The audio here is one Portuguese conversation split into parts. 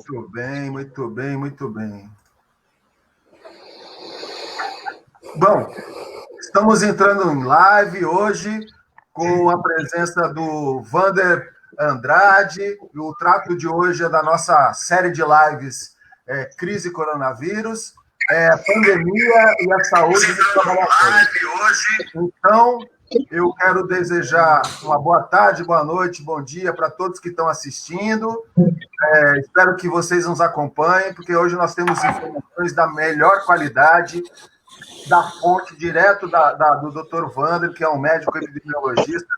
Muito bem, muito bem, muito bem. Bom, estamos entrando em live hoje com a presença do Vander Andrade. E o trato de hoje é da nossa série de lives Crise Coronavírus, Pandemia e a Saúde dos Trabalhadores. Então, eu quero desejar uma boa tarde, boa noite, bom dia para todos que estão assistindo. Espero que vocês nos acompanhem, porque hoje nós temos informações da melhor qualidade, da fonte direto do Dr. Vander, que é um médico epidemiologista,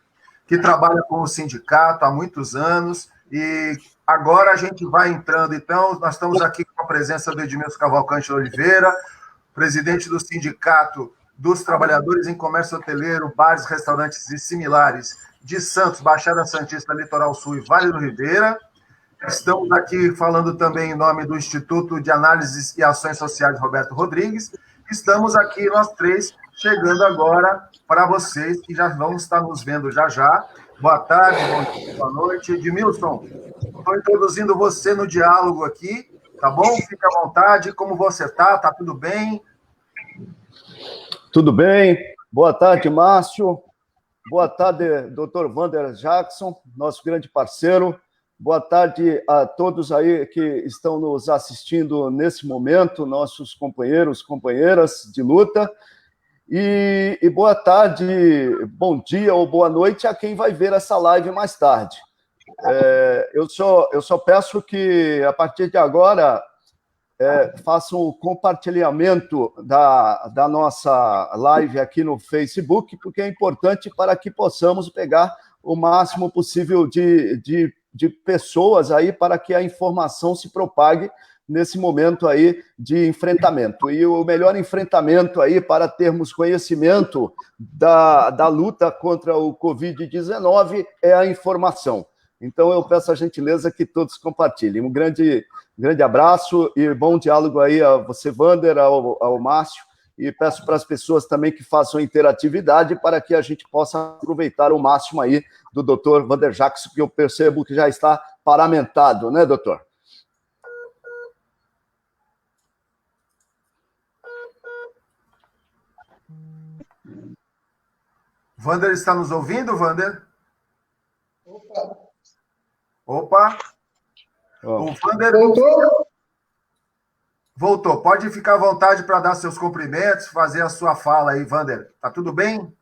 que trabalha com o sindicato há muitos anos, e agora a gente vai entrando, então, nós estamos aqui com a presença do Edmilson Cavalcante Oliveira, presidente do Sindicato dos Trabalhadores em Comércio Hoteleiro, Bares, Restaurantes e Similares de Santos, Baixada Santista, Litoral Sul e Vale do Ribeira. Estamos aqui falando também em nome do Instituto de Análises e Ações Sociais Roberto Rodrigues. Estamos aqui, nós três, chegando agora para vocês que já vão estar nos vendo já já. Boa tarde, bom dia, boa noite. Edmilson, estou introduzindo você no diálogo aqui, tá bom? Fique à vontade, como você está? Está tudo bem? Tudo bem. Boa tarde, Márcio. Boa tarde, Dr. Vander Jackson, nosso grande parceiro. Boa tarde a todos aí que estão nos assistindo nesse momento, nossos companheiros, companheiras de luta. E boa tarde, bom dia ou boa noite a quem vai ver essa live mais tarde. Eu só peço que, a partir de agora, façam o compartilhamento da nossa live aqui no Facebook, porque é importante para que possamos pegar o máximo possível de pessoas aí para que a informação se propague nesse momento aí de enfrentamento. E o melhor enfrentamento aí para termos conhecimento da luta contra o Covid-19 é a informação. Então, eu peço a gentileza que todos compartilhem. Um grande abraço e bom diálogo aí a você, Vander, ao Márcio, e peço para as pessoas também que façam interatividade para que a gente possa aproveitar o máximo aí do Dr. Vander Jackson, que eu percebo que já está paramentado, né, doutor? Vander está nos ouvindo, Vander? Opa! O Vander voltou. Pode ficar à vontade para dar seus cumprimentos, fazer a sua fala aí, Vander. Tá tudo bem?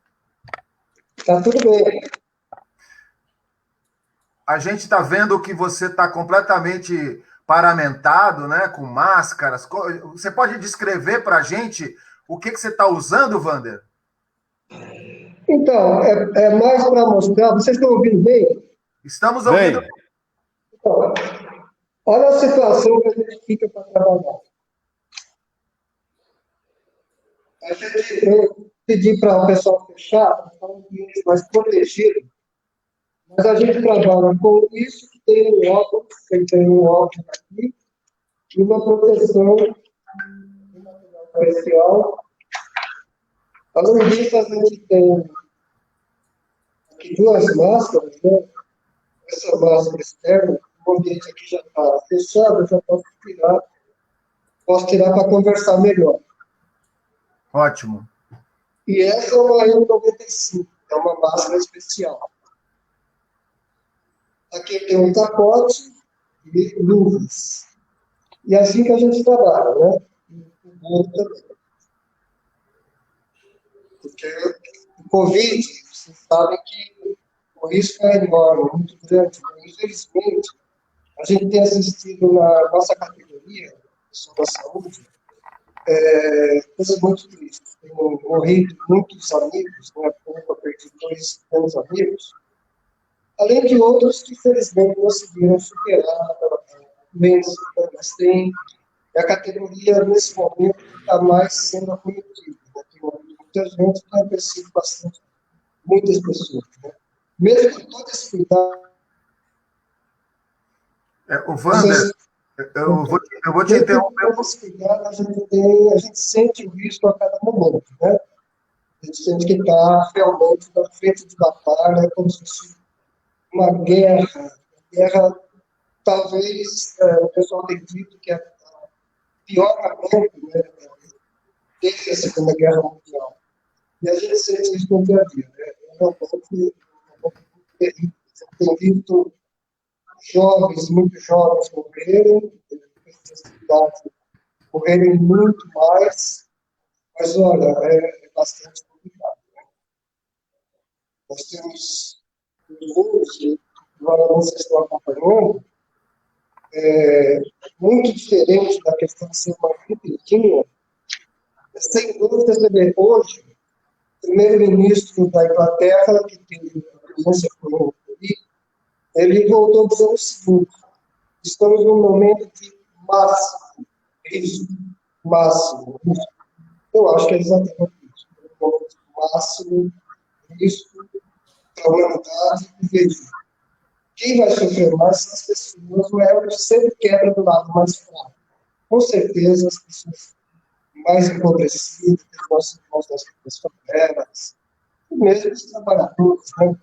Tá tudo bem. A gente está vendo que você está completamente paramentado, né, com máscaras. Você pode descrever para a gente o que você está usando, Vander? Então, é mais para mostrar. Vocês estão ouvindo bem? Estamos ouvindo. Então, olha a situação que a gente fica para trabalhar. Eu pedi para o pessoal fechar, para um ambiente mais protegido, mas a gente trabalha com isso, que tem um óculos, que tem um óculos aqui, e uma proteção especial. Além disso, a gente tem aqui duas máscaras, né? Essa máscara externa, o ambiente aqui já está fechado, eu já posso tirar para conversar melhor. Ótimo. E essa é uma N95, é uma máscara especial. Aqui tem um capote e luvas. E é assim que a gente trabalha, né? O bolo também. Porque o Covid, vocês sabem que o risco é enorme, muito grande. Infelizmente, a gente tem assistido na nossa categoria, pessoal da saúde, coisas muito tristes. Tem morrido muitos amigos, né? Eu perdi 2 bons amigos, além de outros que, felizmente, conseguiram superar a doença. Mas tem a categoria, nesse momento, que está mais sendo acometida. Né? Tem muita gente que tem percebido bastante, muitas pessoas. Né? Mesmo com todo esse cuidado. O Vander, eu vou te interromper. A gente sente o risco a cada momento, né? A gente sente que está realmente na frente de batalha, como se fosse uma guerra. A guerra talvez o pessoal tenha dito que é a pior momento, né, desde a Segunda Guerra Mundial. E a gente sente isso no dia a dia. Né? Realmente, tem visto jovens, muito jovens morrerem, morrerem muito mais, mas, olha, é bastante complicado. Né? Nós temos números que, agora vocês estão acompanhando, muito diferente da questão de ser uma gripinha. Sem dúvida, você vê hoje, o primeiro-ministro da Inglaterra, que teve a presença econômica, ele voltou dizendo o seguinte: estamos num momento de máximo risco, máximo risco. Eu acho que é exatamente isso, um momento de máximo risco para a humanidade. E veja, quem vai sofrer mais são as pessoas, o elo sempre quebra do lado mais fraco. Com certeza, as pessoas mais empobrecidas, os nossos irmãos das favelas, e mesmo os trabalhadores, né?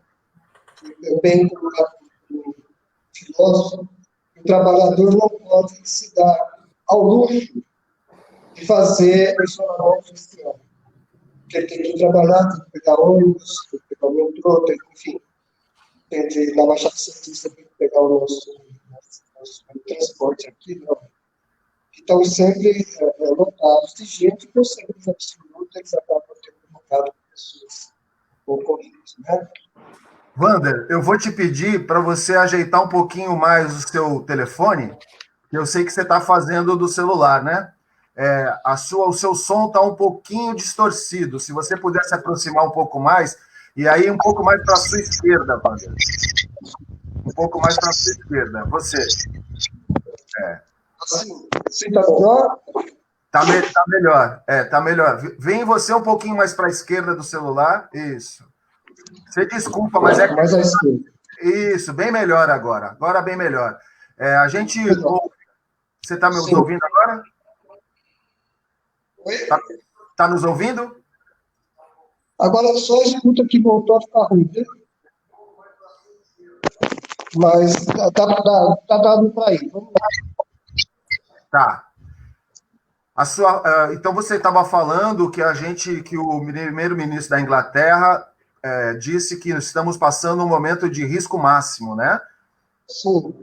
Também, como o filósofo, o trabalhador não pode se dar ao luxo de fazer o isolamento social. Porque ele tem que trabalhar, tem que pegar ônibus, tem que pegar o metrô, enfim, tem que ir na Baixada Santista, tem que pegar o nosso transporte aqui, não. Então, sempre lotados de gente, com certeza absoluta, eles acabam tendo colocado pessoas concorrentes, né? Wander, eu vou te pedir para você ajeitar um pouquinho mais o seu telefone, que eu sei que você está fazendo do celular, né? O seu som está um pouquinho distorcido. Se você puder se aproximar um pouco mais, e aí um pouco mais para a sua esquerda, Wander. Um pouco mais para a sua esquerda. Você. Assim está melhor? Tá melhor. Tá melhor. Vem você um pouquinho mais para a esquerda do celular. Isso. Você desculpa, mas é. Mais à esquerda. Isso, bem melhor agora. Agora bem melhor. A gente. Você está me ouvindo agora? Oi? Tá nos ouvindo? Agora só escuta que voltou a ficar ruim, né? Mas tá dado para ir. Vamos lá. Tá. Então você estava falando que o primeiro-ministro da Inglaterra disse que estamos passando um momento de risco máximo, né? Sim.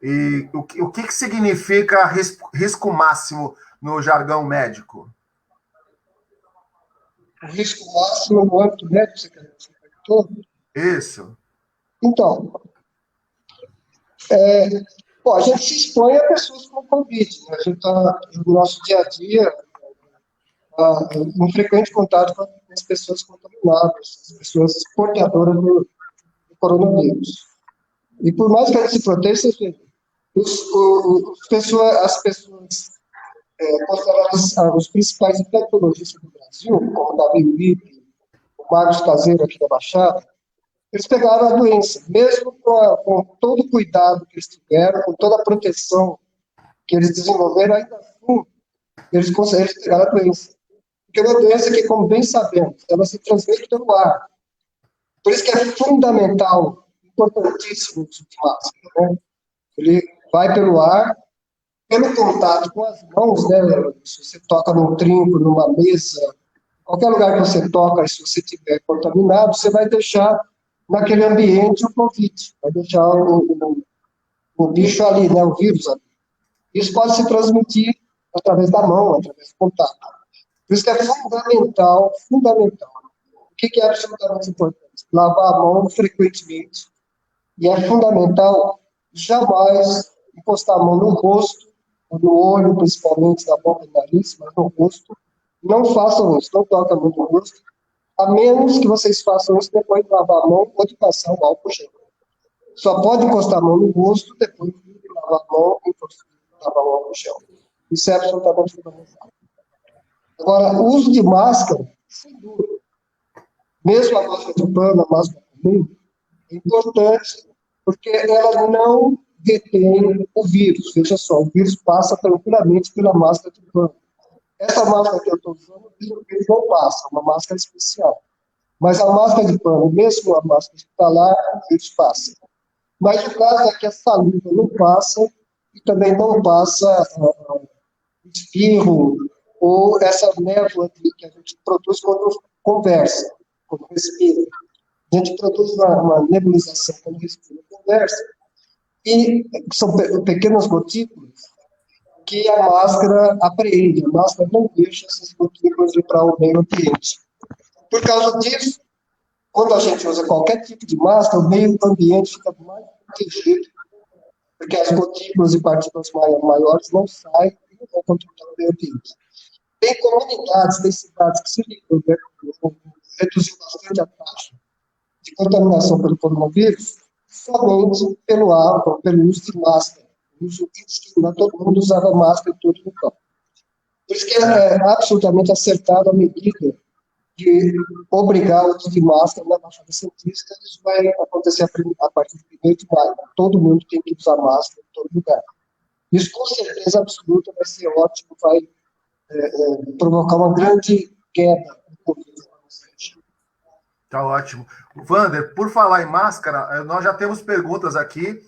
E o que significa risco máximo no jargão médico? O risco máximo no âmbito médico, você perguntou? Isso. Então, a gente se expõe a pessoas com Covid, né? A gente está, no nosso dia a dia, em frequente contato com as pessoas contaminadas, as pessoas portadoras do coronavírus. E por mais que a gente se proteja, as pessoas consideradas os principais infectologistas do Brasil, como o Davi Lipe, o Marcos Caseiro aqui da Baixada, eles pegaram a doença, mesmo com todo o cuidado que eles tiveram, com toda a proteção que eles desenvolveram, ainda assim, eles pegaram a doença. Porque é uma doença que, como bem sabemos, ela se transmite pelo ar. Por isso que é fundamental, importantíssimo o uso de máscara, né? Ele vai pelo ar, pelo contato com as mãos, né? Se você toca num trinco, numa mesa, qualquer lugar que você toca, se você estiver contaminado, você vai deixar naquele ambiente o Covid, vai deixar o bicho ali, né? O vírus ali. Isso pode se transmitir através da mão, através do contato. Por isso que é fundamental. O que é absolutamente importante? Lavar a mão frequentemente. E é fundamental jamais encostar a mão no rosto, no olho, principalmente, na boca e no nariz, mas no rosto. Não façam isso, não toquem a mão no rosto, a menos que vocês façam isso depois de lavar a mão ou de passar o álcool gel. Só pode encostar a mão no rosto depois de lavar a mão e lavar o álcool gel. Isso é absolutamente fundamental. Agora, o uso de máscara, sem dúvida, mesmo a máscara de pano, a máscara comum, é importante, porque ela não detém o vírus. Veja só, o vírus passa tranquilamente pela máscara de pano. Essa máscara que eu estou usando, o vírus não passa, é uma máscara especial. Mas a máscara de pano, mesmo a máscara hospitalar, o vírus passa. Mas o caso é que a saliva não passa e também não passa espirro ou essa névoa que a gente produz quando conversa, quando respira. A gente produz uma nebulização quando respira e conversa, e são pequenas gotículas que a máscara apreende, a máscara não deixa essas gotículas ir para o meio ambiente. Por causa disso, quando a gente usa qualquer tipo de máscara, o meio ambiente fica mais protegido, porque as gotículas e partículas maiores não saem e não vão controlar o meio ambiente. Tem comunidades, tem cidades que se reduziu bastante a taxa de contaminação pelo coronavírus somente pelo hábito, pelo uso de máscara. O uso indiscriminado, todo mundo usava máscara em todo lugar. Por isso que é absolutamente acertada a medida de obrigar o uso de máscara na Baixada Santista. Isso vai acontecer a partir de 1º de maio. Todo mundo tem que usar máscara em todo lugar. Isso, com certeza absoluta, vai ser ótimo, vai provocar uma grande queda no Covid. Tá ótimo. Wander, por falar em máscara, nós já temos perguntas aqui.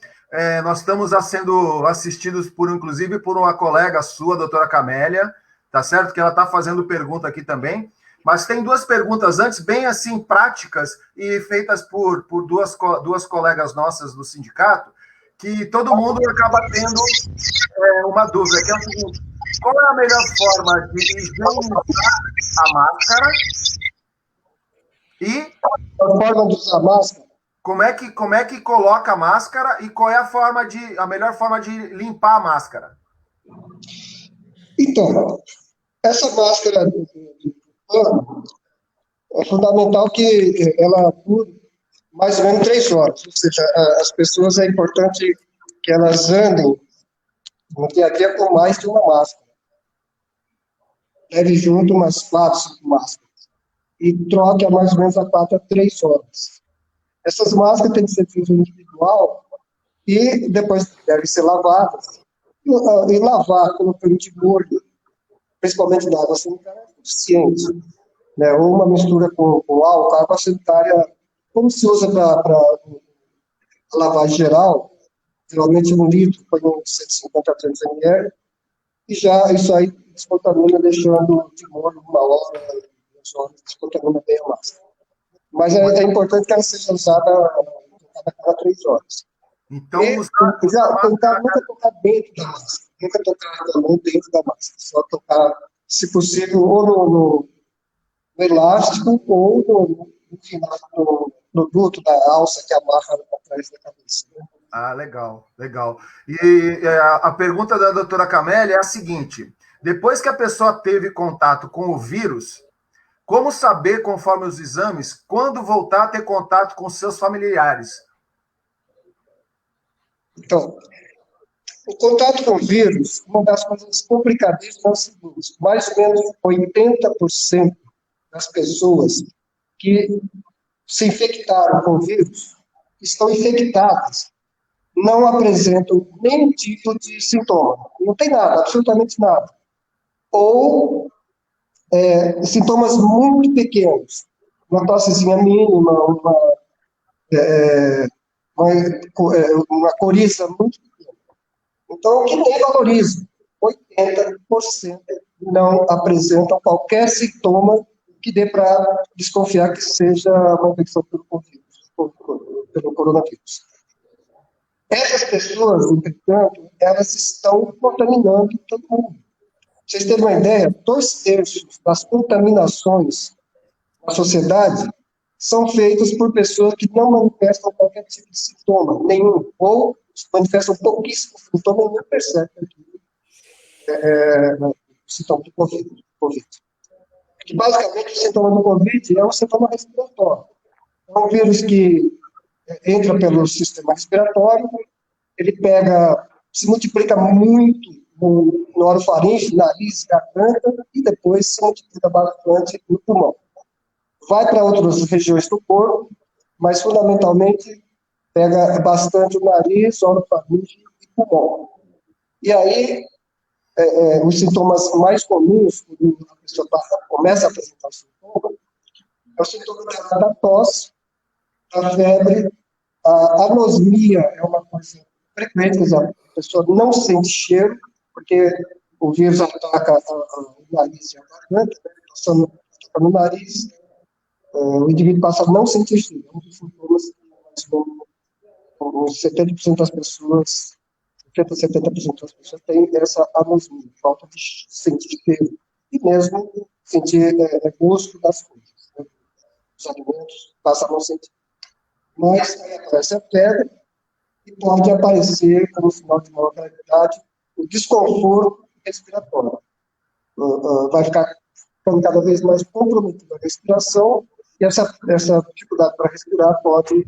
Nós estamos sendo assistidos, inclusive, por uma colega sua, a doutora Camélia, tá certo? Que ela está fazendo pergunta aqui também. Mas tem 2 perguntas antes, bem assim, práticas, e feitas por duas colegas nossas do sindicato, que todo mundo acaba tendo uma dúvida, que é o seguinte: qual é a melhor forma de higienizar a máscara? E A forma de usar máscara? Como é que coloca a máscara e qual é a melhor forma de limpar a máscara? Então, essa máscara de pano é fundamental que ela dure mais ou menos 3 horas. Ou seja, as pessoas é importante que elas andem no dia a dia com mais de uma máscara. Leve junto umas 4, 5 máscaras. E troque a mais ou menos a 4 a 3 horas. Essas máscaras têm que ser de uso individual e depois devem ser lavadas. E lavar colocando de molho, principalmente da água sanitária, é suficiente. Né? Ou uma mistura com álcool, a água sanitária, como se usa para lavagem geral, geralmente 1 litro, põe uns 150 a 300 ml, e já isso aí descontamina, deixando de molho 1 hora, 2 horas, descontamina bem a máscara. Mas é importante que ela seja usada a cada 3 horas. Então, tentar nunca tocar dentro da máscara, nunca tocar a mão dentro da máscara, só tocar, se possível, ou no elástico ou no final no duto da alça que amarra atrás da cabeça. Né? Ah, legal, legal. E a pergunta da doutora Camélia é a seguinte: depois que a pessoa teve contato com o vírus, como saber, conforme os exames, quando voltar a ter contato com seus familiares? Então, o contato com o vírus, uma das coisas complicadíssimas é o seguinte: mais ou menos 80% das pessoas que se infectaram com o vírus estão infectadas, não apresentam nenhum tipo de sintoma, não tem nada, absolutamente nada. Ou sintomas muito pequenos, uma tossezinha mínima, uma coriza muito pequena. Então, o que nem valoriza? 80% não apresentam qualquer sintoma que dê para desconfiar que seja uma infecção pelo coronavírus. Essas pessoas, entretanto, elas estão contaminando todo mundo. Pra vocês terem uma ideia, 2/3 das contaminações na sociedade são feitas por pessoas que não manifestam qualquer tipo de sintoma, nenhum, ou manifestam pouquíssimo sintoma e não percebem o sintoma do Covid. Que basicamente o sintoma do Covid é um sintoma respiratório. É um vírus que entra pelo sistema respiratório, ele se multiplica muito no orofaringe, nariz, garganta, e depois se multiplica bastante no pulmão. Vai para outras regiões do corpo, mas fundamentalmente pega bastante o nariz, orofaringe e pulmão. E aí, os sintomas mais comuns, quando a pessoa começa a apresentar o sintoma, é o sintoma da tosse, da febre A anosmia é uma coisa frequente, quer dizer, a pessoa não sente cheiro, porque o vírus ataca o nariz e a garganta, né? Passando no nariz, o indivíduo passa a não sentir cheiro. É um dos sintomas que uns 70% das pessoas, 60% a 70% das pessoas têm essa anosmia, falta de sentir cheiro, e mesmo sentir gosto das coisas, né? Os alimentos passam a não sentir. Mas aí aparece a febre e pode aparecer, como sinal de maior gravidade, o desconforto respiratório. Vai ficar ficando cada vez mais comprometida a respiração, e essa dificuldade para respirar pode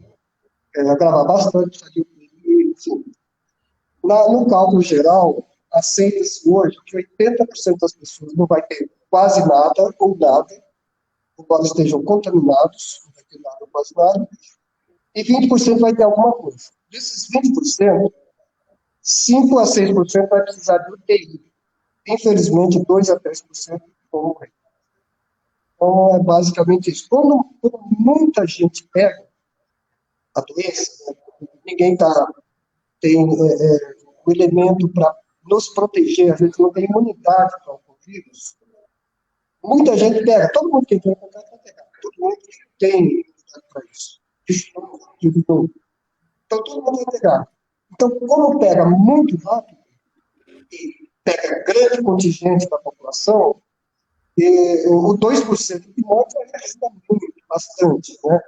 agravar bastante, enfim. No cálculo geral, aceita-se hoje que 80% das pessoas não vai ter quase nada ou nada, embora estejam contaminados, não vai ter nada ou quase nada, e 20% vai ter alguma coisa. Desses 20%, 5 a 6% vai precisar de UTI. Infelizmente, 2 a 3% vão morrer. Então, é basicamente isso. Quando muita gente pega a doença, né, ninguém tem o elemento para nos proteger, a gente não tem imunidade para o vírus. Muita gente pega, todo mundo que entra em contato vai pegar, todo mundo tem imunidade para isso. Então, todo mundo vai pegar. Então, como pega muito rápido, e pega grande contingente da população, o 2% de morte representa muito, bastante, né?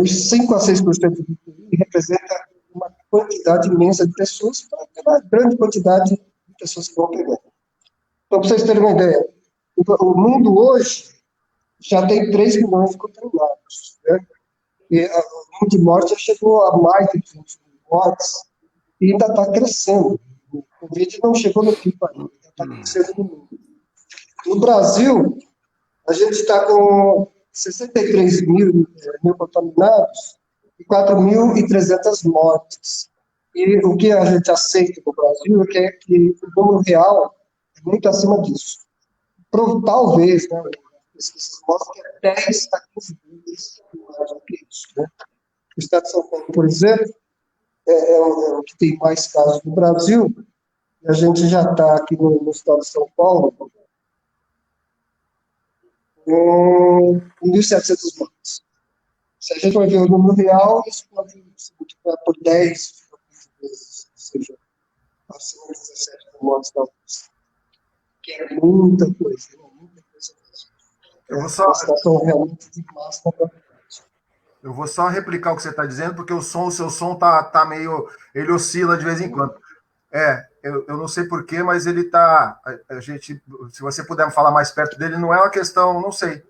Os 5 a 6% do PIB representa uma quantidade imensa de pessoas para uma grande quantidade de pessoas que vão pegar. Então, para vocês terem uma ideia, o mundo hoje já tem 3 milhões de contaminados, né? E o número de mortes já chegou a mais de 200 mil mortes e ainda está crescendo. O Covid não chegou no pico ainda, está crescendo no mundo. No Brasil, a gente está com 63 mil contaminados e 4.300 mortes. E o que a gente aceita no Brasil é que o número real é muito acima disso. Talvez, né, pesquisas mostram que é 10 a 15 vezes mais do que isso. Né? O estado de São Paulo, por exemplo, é o que tem mais casos no Brasil, e a gente já está aqui no estado de São Paulo com 1.700 mortes. Se a gente vai ver o número real, isso pode se multiplicar por 10 vezes, ou seja, acima de 17 mil mortes da vez. Que é muita coisa, né? Muita coisa mesmo. Eu vou só... uma situação realmente de máxima gravidade. Eu vou só replicar o que você está dizendo, porque o seu som tá meio... Ele oscila de vez em quando. Eu não sei porquê, mas ele está... Se você puder me falar mais perto dele, não é uma questão, não sei.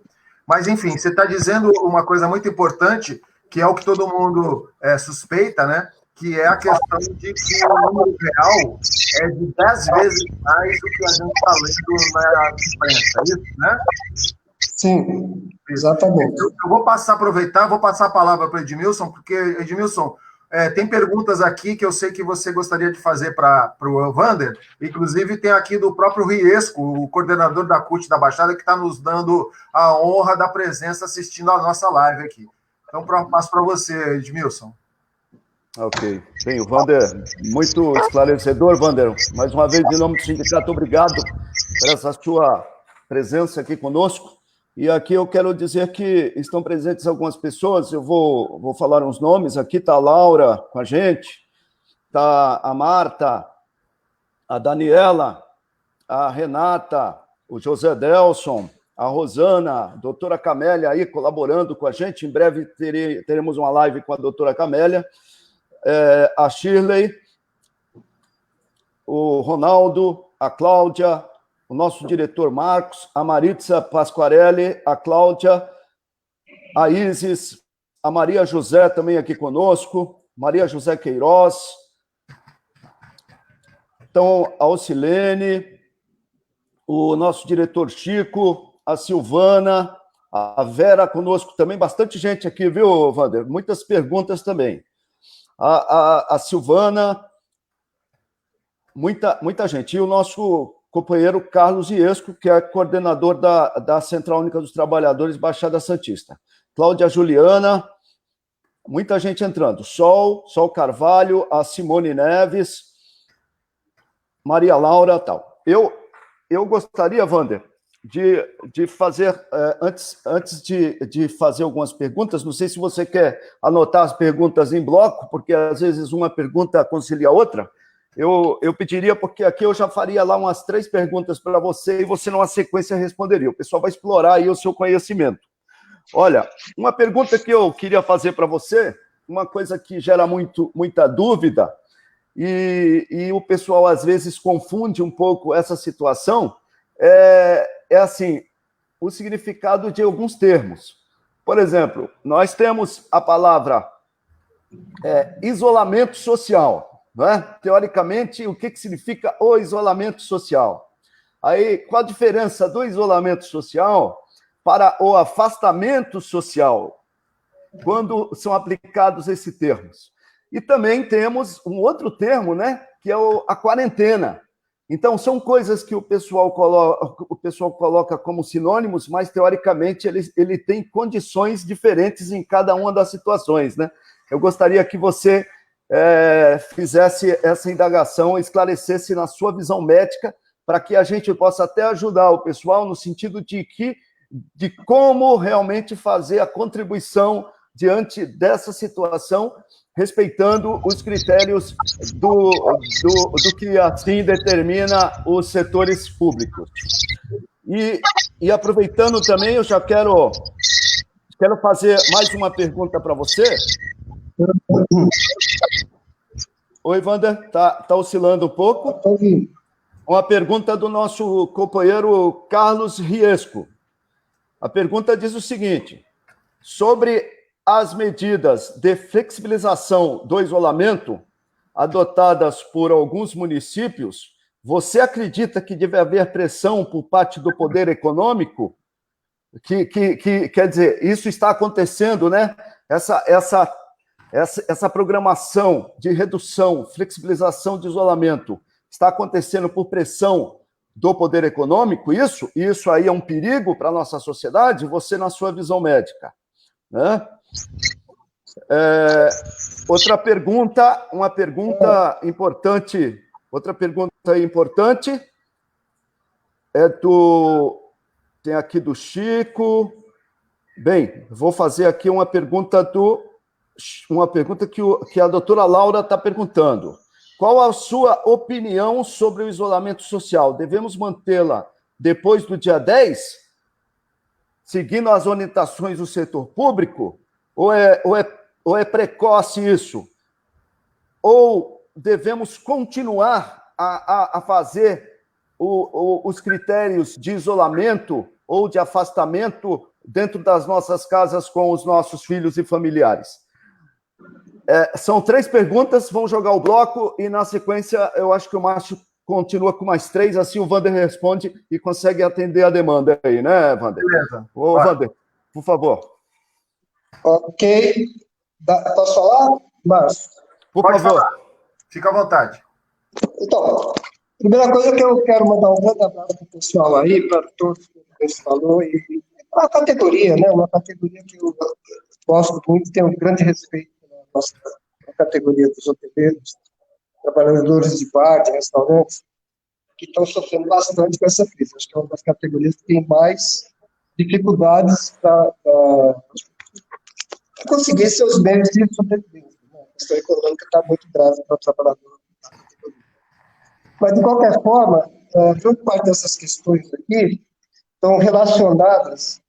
Mas, enfim, você está dizendo uma coisa muito importante, que é o que todo mundo suspeita, né? Que é a questão de que o número real é de 10 vezes mais do que a gente está lendo na imprensa, é isso, né? Sim, exatamente. Eu vou aproveitar, vou passar a palavra para o Edmilson, porque, Edmilson, tem perguntas aqui que eu sei que você gostaria de fazer para o Wander, inclusive tem aqui do próprio Riesco, o coordenador da CUT da Baixada, que está nos dando a honra da presença assistindo a nossa live aqui. Então, passo para você, Edmilson. Ok. Bem, o Wander, muito esclarecedor, Wander. Mais uma vez, em nome do sindicato, obrigado por essa sua presença aqui conosco. E aqui eu quero dizer que estão presentes algumas pessoas, eu vou falar uns nomes, aqui está a Laura com a gente, está a Marta, a Daniela, a Renata, o José Delson, a Rosana, a doutora Camélia aí colaborando com a gente, em breve teremos uma live com a doutora Camélia, a Shirley, o Ronaldo, a Cláudia, o nosso diretor Marcos, a Maritza Pasquarelli, a Cláudia, a Isis, a Maria José também aqui conosco, Maria José Queiroz, então a Ocilene, o nosso diretor Chico, a Silvana, a Vera conosco também, bastante gente aqui, viu, Wander? Muitas perguntas também. A Silvana, muita gente. E o nosso companheiro Carlos Iesco, que é coordenador da Central Única dos Trabalhadores, Baixada Santista. Cláudia Juliana, Muita gente entrando. Sol Carvalho, a Simone Neves, Maria Laura, tal. Eu gostaria, Wander, de fazer, antes de fazer algumas perguntas, não sei se você quer anotar as perguntas em bloco, porque às vezes uma pergunta concilia a outra. Eu pediria, porque aqui eu já faria lá umas 3 perguntas para você e você, numa sequência, responderia. O pessoal vai explorar aí o seu conhecimento. Olha, uma pergunta que eu queria fazer para você, uma coisa que gera muita dúvida, e o pessoal às vezes confunde um pouco essa situação, é assim, o significado de alguns termos. Por exemplo, nós temos a palavra isolamento social, não é? Teoricamente, o que significa o isolamento social? Aí, qual a diferença do isolamento social para o afastamento social, quando são aplicados esses termos? E também temos um outro termo, né, que é a quarentena. Então, são coisas que o pessoal coloca como sinônimos, mas, teoricamente, ele tem condições diferentes em cada uma das situações, né? Eu gostaria que você fizesse essa indagação, esclarecesse na sua visão médica, para que a gente possa até ajudar o pessoal no sentido de como realmente fazer a contribuição diante dessa situação, respeitando os critérios do que assim determina os setores públicos. E aproveitando também, eu já quero fazer mais uma pergunta para você. Oi, Wander, tá oscilando um pouco? Estou ouvindo. Uma pergunta do nosso companheiro Carlos Riesco. A pergunta diz o seguinte: sobre as medidas de flexibilização do isolamento adotadas por alguns municípios, você acredita que deve haver pressão por parte do poder econômico? Quer dizer, isso está acontecendo, né? Essa programação de redução, flexibilização de isolamento está acontecendo por pressão do poder econômico? Isso aí é um perigo para a nossa sociedade? Você, na sua visão médica, né? Outra pergunta importante tem aqui do Chico. Bem, vou fazer aqui uma pergunta que a doutora Laura está perguntando. Qual a sua opinião sobre o isolamento social? Devemos mantê-la depois do dia 10, seguindo as orientações do setor público? Ou é precoce isso? Ou devemos continuar a fazer os critérios de isolamento ou de afastamento dentro das nossas casas com os nossos filhos e familiares? São 3 perguntas, vamos jogar o bloco e, na sequência, eu acho que o Márcio continua com mais 3, assim o Wander responde e consegue atender a demanda aí, né, Wander? Beleza. Ô, Wander, por favor. Ok. Posso falar, Márcio? Por favor. Falar. Fica à vontade. Então, primeira coisa que eu quero mandar um grande abraço para o pessoal aí, para todos que você falou, e a categoria, né? Uma categoria que eu gosto muito, tenho um grande respeito pela nossa categoria dos hoteleiros, trabalhadores de bar, de restaurantes, que estão sofrendo bastante com essa crise. Acho que é uma das categorias que tem mais dificuldades para conseguir seus meios de sobrevivência. Né? A questão econômica está muito grave para o trabalhador da categoria. Mas, de qualquer forma, grande parte dessas questões aqui estão relacionadas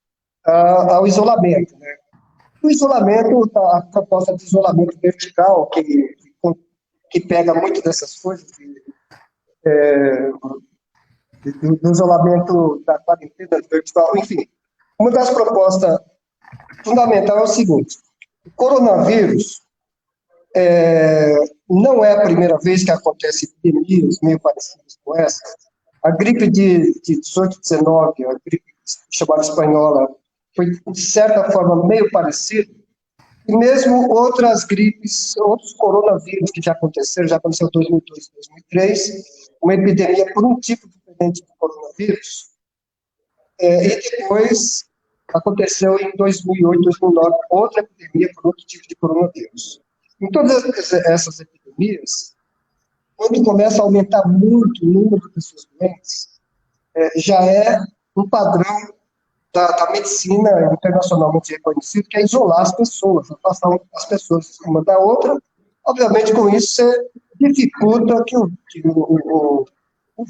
ao isolamento. Né? O isolamento, a proposta de isolamento vertical, que pega muito dessas coisas, do isolamento da quarentena vertical, enfim. Uma das propostas fundamentais é o seguinte: o coronavírus não é a primeira vez que acontece epidemias meio parecidas com essa. A gripe de 18, 19, a gripe chamada espanhola, foi, de certa forma, meio parecida. E mesmo outras gripes, outros coronavírus que já aconteceram, já aconteceu em 2002, 2003, uma epidemia por um tipo diferente de coronavírus. E depois aconteceu em 2008, 2009, outra epidemia por outro tipo de coronavírus. Em todas essas epidemias, quando começa a aumentar muito o número de pessoas doentes, já é um padrão da medicina internacionalmente reconhecido, que é isolar as pessoas, afastar as pessoas uma da outra. Obviamente, com isso, você dificulta que o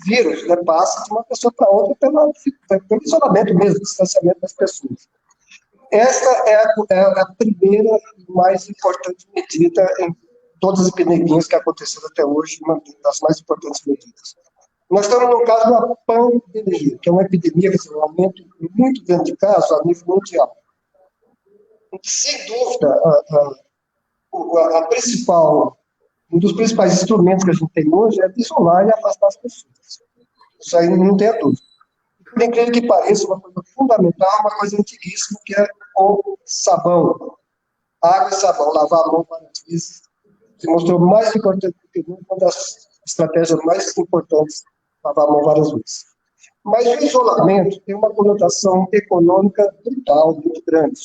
vírus, né, passe de uma pessoa para outra pelo isolamento mesmo, distanciamento das pessoas. Essa é a primeira e mais importante medida em todas as epidemias que aconteceram até hoje, uma das mais importantes medidas. Nós estamos no caso de uma pandemia, que é uma epidemia que tem um aumento muito grande de casos a nível mundial. Sem dúvida, um dos principais instrumentos que a gente tem hoje é isolar e afastar as pessoas. Isso aí não tem a dúvida. Por incrível que pareça, uma coisa fundamental, uma coisa antiguíssima, que é o sabão. Água e sabão, lavar a mão várias vezes, se mostrou mais importante do que nunca, uma das estratégias mais importantes, lavar a mão várias vezes. Mas o isolamento tem uma conotação econômica brutal, muito grande.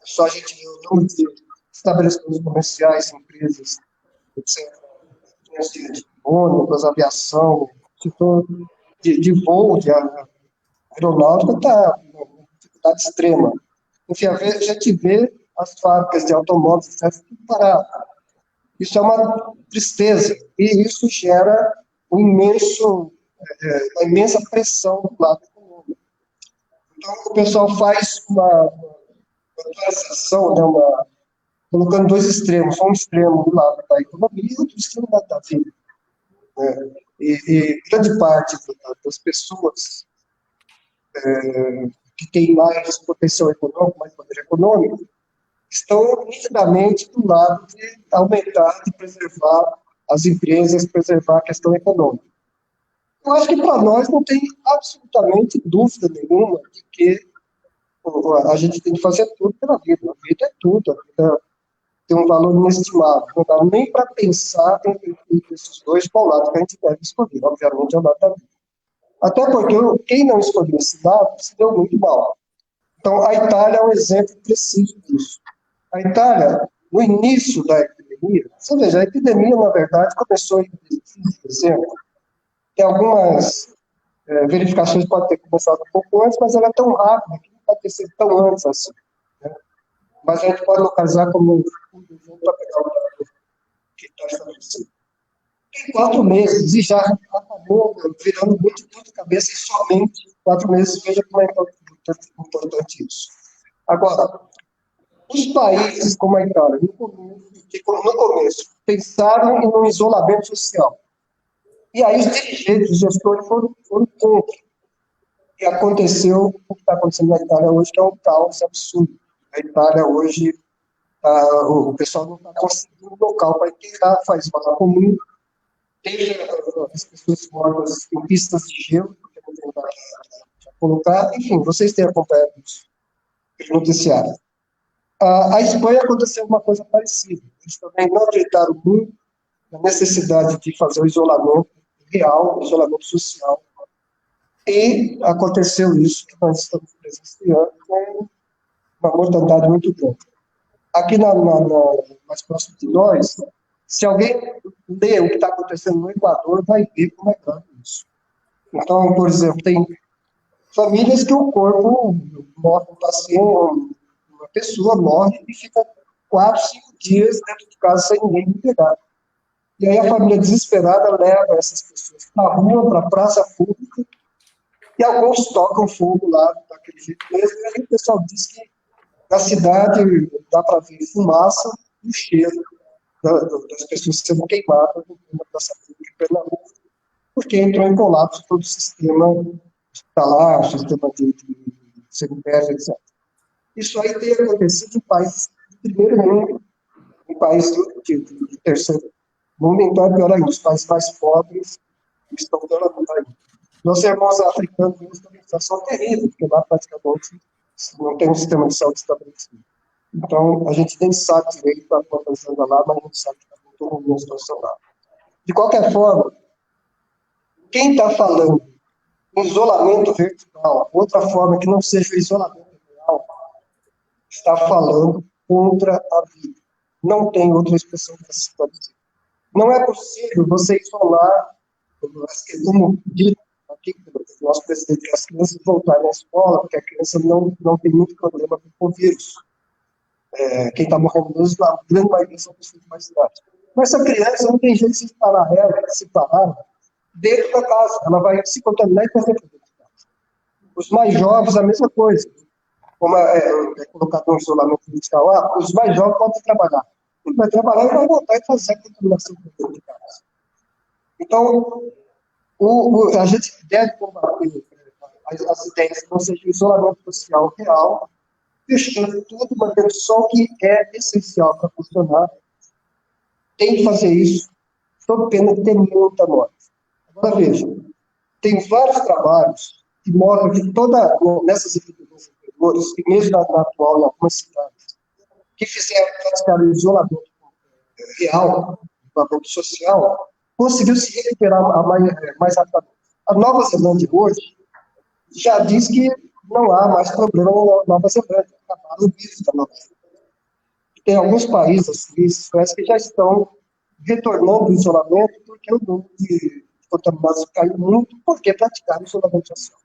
Só a gente vê o número de estabelecimentos comerciais, empresas, etc., de ônibus, aviação, setor de voo, de aeronáutica, está em dificuldade extrema. Enfim, a gente vê as fábricas de automóveis, etc., parar. Isso é uma tristeza, e isso gera uma imensa pressão do lado econômico. Então, o pessoal faz uma transação, né, colocando dois extremos, um extremo do lado da economia e outro extremo da vida. E grande parte das pessoas que têm mais potencial econômico, mais poder econômico, estão nitidamente do lado de aumentar, de preservar as empresas, preservar a questão econômica. Eu acho que para nós não tem absolutamente dúvida nenhuma de que a gente tem que fazer tudo pela vida. A vida é tudo, a vida tem um valor inestimável. Não dá nem para pensar entre esses dois qual lado que a gente deve escolher. Obviamente é o lado da vida. Até porque quem não escolheu esse lado se deu muito mal. Então, a Itália é um exemplo preciso disso. A Itália, no início da epidemia, você veja, a epidemia, na verdade, começou em 15 de dezembro. Tem algumas verificações que podem ter começado um pouco antes, mas ela é tão rápida que não pode ter sido tão antes assim. Né? Mas a gente pode localizar como um dezembro para pegar o que está estabelecido. Tem 4 meses e já acabou virando muito de cabeça em somente 4 meses. Veja como é importante isso. Agora, os países como a Itália, no começo, pensaram em um isolamento social. E aí os dirigentes, os gestores foram contra. E aconteceu o que está acontecendo na Itália hoje, que é um caos absurdo. A Itália hoje, o pessoal não está conseguindo um local para enterrar, faz vala comum, deixa as pessoas mortas em pistas de gelo, porque não tem lugar para colocar. Enfim, vocês têm acompanhado isso no noticiário. A Espanha aconteceu uma coisa parecida. Eles também não acreditaram muito na necessidade de fazer o isolamento real, o isolamento social. E aconteceu isso que nós estamos presenciando com uma mortandade muito grande. Aqui mais próximo de nós, se alguém ler o que está acontecendo no Equador, vai ver como é grave isso. Então, por exemplo, tem famílias que o corpo morre um paciente, uma pessoa morre e fica 4, 5 dias dentro de casa sem ninguém pegar. E aí a família desesperada leva essas pessoas para a rua, para a praça pública, e alguns tocam fogo lá, daquele jeito mesmo, e aí o pessoal diz que na cidade dá para ver fumaça e o cheiro das pessoas sendo queimadas na praça pública em Pernambuco, porque entrou em colapso todo o sistema hospitalar, o sistema de cemitério, etc. Isso aí tem acontecido em países de primeiro mundo, em países de terceiro mundo, então é pior ainda, os países mais pobres estão piorando ainda. Nossos irmãos africanos têm uma situação terrível, porque lá praticamente não tem um sistema de saúde estabelecido. Então, a gente nem sabe direito o que está acontecendo lá, mas a gente sabe que está muito ruim a situação lá. De qualquer forma, quem está falando isolamento vertical, outra forma que não seja o isolamento real, está falando contra a vida. Não tem outra expressão para se dizer. Não é possível você isolar, como dito aqui pelo nosso presidente, que as crianças voltarem à escola, porque a criança não tem muito problema com o vírus. Quem está morrendo mesmo, a grande maioria são pessoas mais idade. Mas essa criança não tem jeito de separar ela, dentro da casa. Ela vai se contaminar e perder dentro da casa. Os mais jovens, a mesma coisa. Como é colocado no isolamento vertical lá, os mais jovens podem trabalhar. Ele vai trabalhar e vai voltar e fazer a contaminação dentro de casa. Então, a gente deve combater as ideias que não sejam isolamento social real, fechando tudo, mantendo só o que é essencial para funcionar. Tem que fazer isso, sob pena de ter muita morte. Agora, veja, tem vários trabalhos que mostram que nessas epidemias anteriores, e mesmo na atual, em algumas cidades, que praticaram o isolamento real, o isolamento social, conseguiu se recuperar mais rapidamente. A Nova Zelândia hoje já diz que não há mais problema na Nova Zelândia, acabaram o vírus da Nova Zelândia. Tem alguns países, Suécia, que já estão retornando ao isolamento, porque o número de contaminados caiu muito, porque praticaram isolamento social.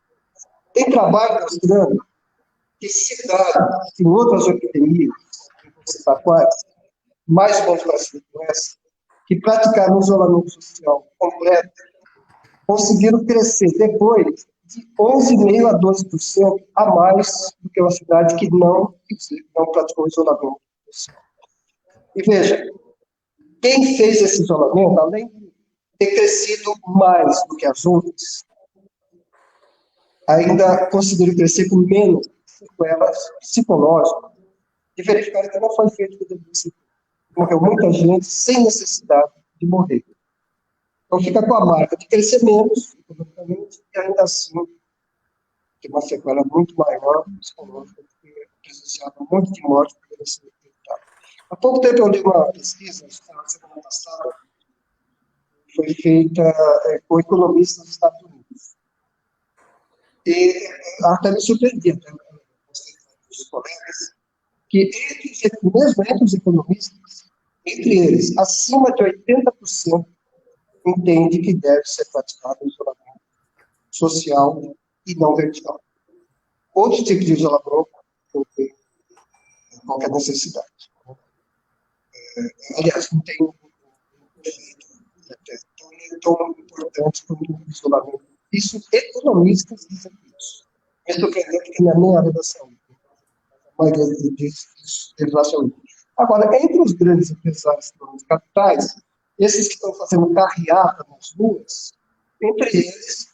Tem trabalho mostrando que cidades, em outras epidemias, mais ou menos parecidas com essa, que praticaram isolamento social completo, conseguiram crescer depois de 11,5% a 12% a mais do que uma cidade que não praticou isolamento social. E veja, quem fez esse isolamento, além de ter crescido mais do que as outras, ainda conseguiram crescer com menos sequelas psicológicas e verificaram que não foi feito o que deveria ser. Morreu muita gente sem necessidade de morrer. Então fica com a marca de crescer menos economicamente e ainda assim tem uma sequela muito maior psicológica, porque presenciava um monte de mortes que poderia ser evitada. Há pouco tempo eu li uma pesquisa, na semana passada, foi feita com economistas dos Estados Unidos. E até me surpreendi, até os colegas, que mesmo entre os economistas, entre eles, acima de 80% entende que deve ser praticado o isolamento social e não vertical. Outros tipos de isolamento não tem qualquer necessidade. Aliás, não tem efeito tão importante quanto o isolamento. Isso, economistas dizem isso. Me surpreendeu que não é nem a redação. A maioria deles acham isso. Agora, entre os grandes empresários dos capitais, esses que estão fazendo carreata nas ruas, entre eles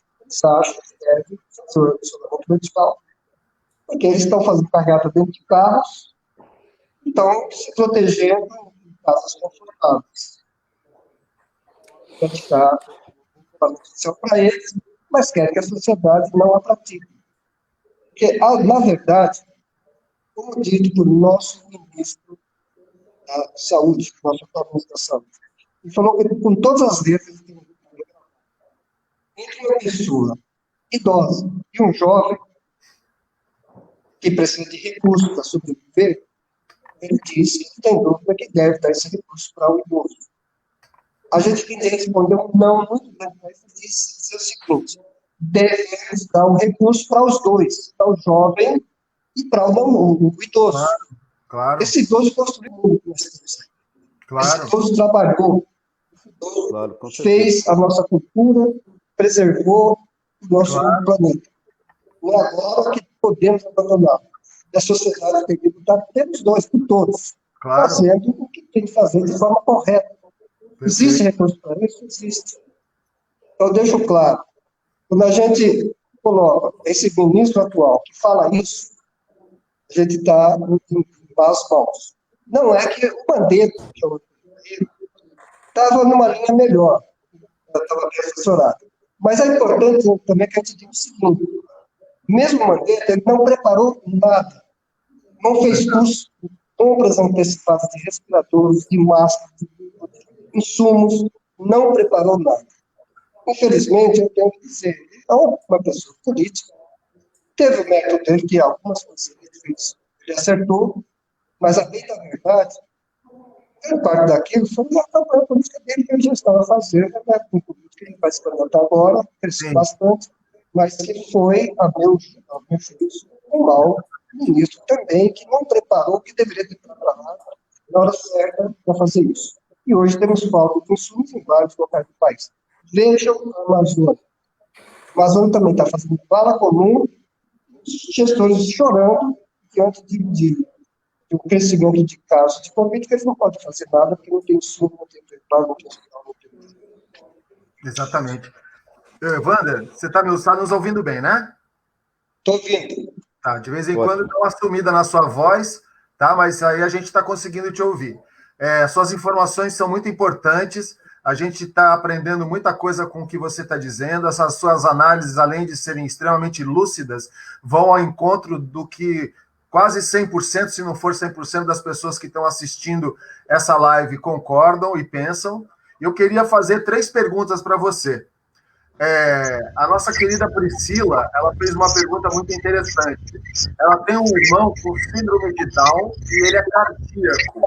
acham que deve fazer o isolamento vertical, porque eles estão fazendo carreata dentro de carros, estão se protegendo em casas confortáveis. Praticar o isolamento social para eles, mas querem que a sociedade não a pratique. Porque, na verdade, como dito por nosso ministro da Saúde, nosso ministro da Saúde, ele falou que com todas as letras, entre uma pessoa idosa e um jovem que precisa de recursos para sobreviver, ele disse que tem dúvida que deve dar esse recurso para o idoso. A gente que respondeu não muito bem, mas disse o seguinte: devemos dar um recurso para os dois, para o jovem e para o idoso. Claro. Esse idoso construiu muito. Claro. Esse idoso trabalhou. Esse idoso fez a nossa cultura, preservou o nosso planeta. Não é agora que podemos abandonar. E a sociedade tem que lutar pelos dois, por todos, fazendo o que tem que fazer de forma correta. Existe recurso para isso? Existe. Então, deixo claro, quando a gente coloca esse ministro atual que fala isso, a gente está em más mãos. Não é que o Mandetta, estava numa linha melhor, estava bem assessorado. Mas é importante também que a gente diga o seguinte: mesmo o Mandetta, ele não preparou nada, não fez curso de compras antecipadas de respiradores, de máscaras, de insumos, não preparou nada. Infelizmente, eu tenho que dizer, é uma pessoa política, teve o método dele, que algumas coisas ele fez, ele acertou, mas a bem da verdade, grande parte daquilo foi a campanha política dele que ele já estava fazendo, né? Com tudo que ele vai se candidatar agora, cresceu bastante, mas que foi, a meu juízo, um mau ministro também, que não preparou o que deveria ter preparado na hora certa para fazer isso. E hoje temos falta de insumos em vários locais do país. Vejam a Amazônia. A Amazônia também está fazendo bala comum, gestores chorando diante do crescimento de casos de Covid, que eles não podem fazer nada, porque não tem insumo, não tem preparo, não tem hospital, não tem... Exatamente. Wander, você está nos ouvindo bem, né? Estou ouvindo. Tá, de vez em quando dá uma sumida na sua voz, tá? Mas aí a gente está conseguindo te ouvir. Suas informações são muito importantes, a gente está aprendendo muita coisa com o que você está dizendo, essas suas análises, além de serem extremamente lúcidas, vão ao encontro do que quase 100%, se não for 100% das pessoas que estão assistindo essa live concordam e pensam. Eu queria fazer 3 perguntas para você. A nossa querida Priscila, ela fez uma pergunta muito interessante. Ela tem um irmão com síndrome de Down e ele é cardíaco.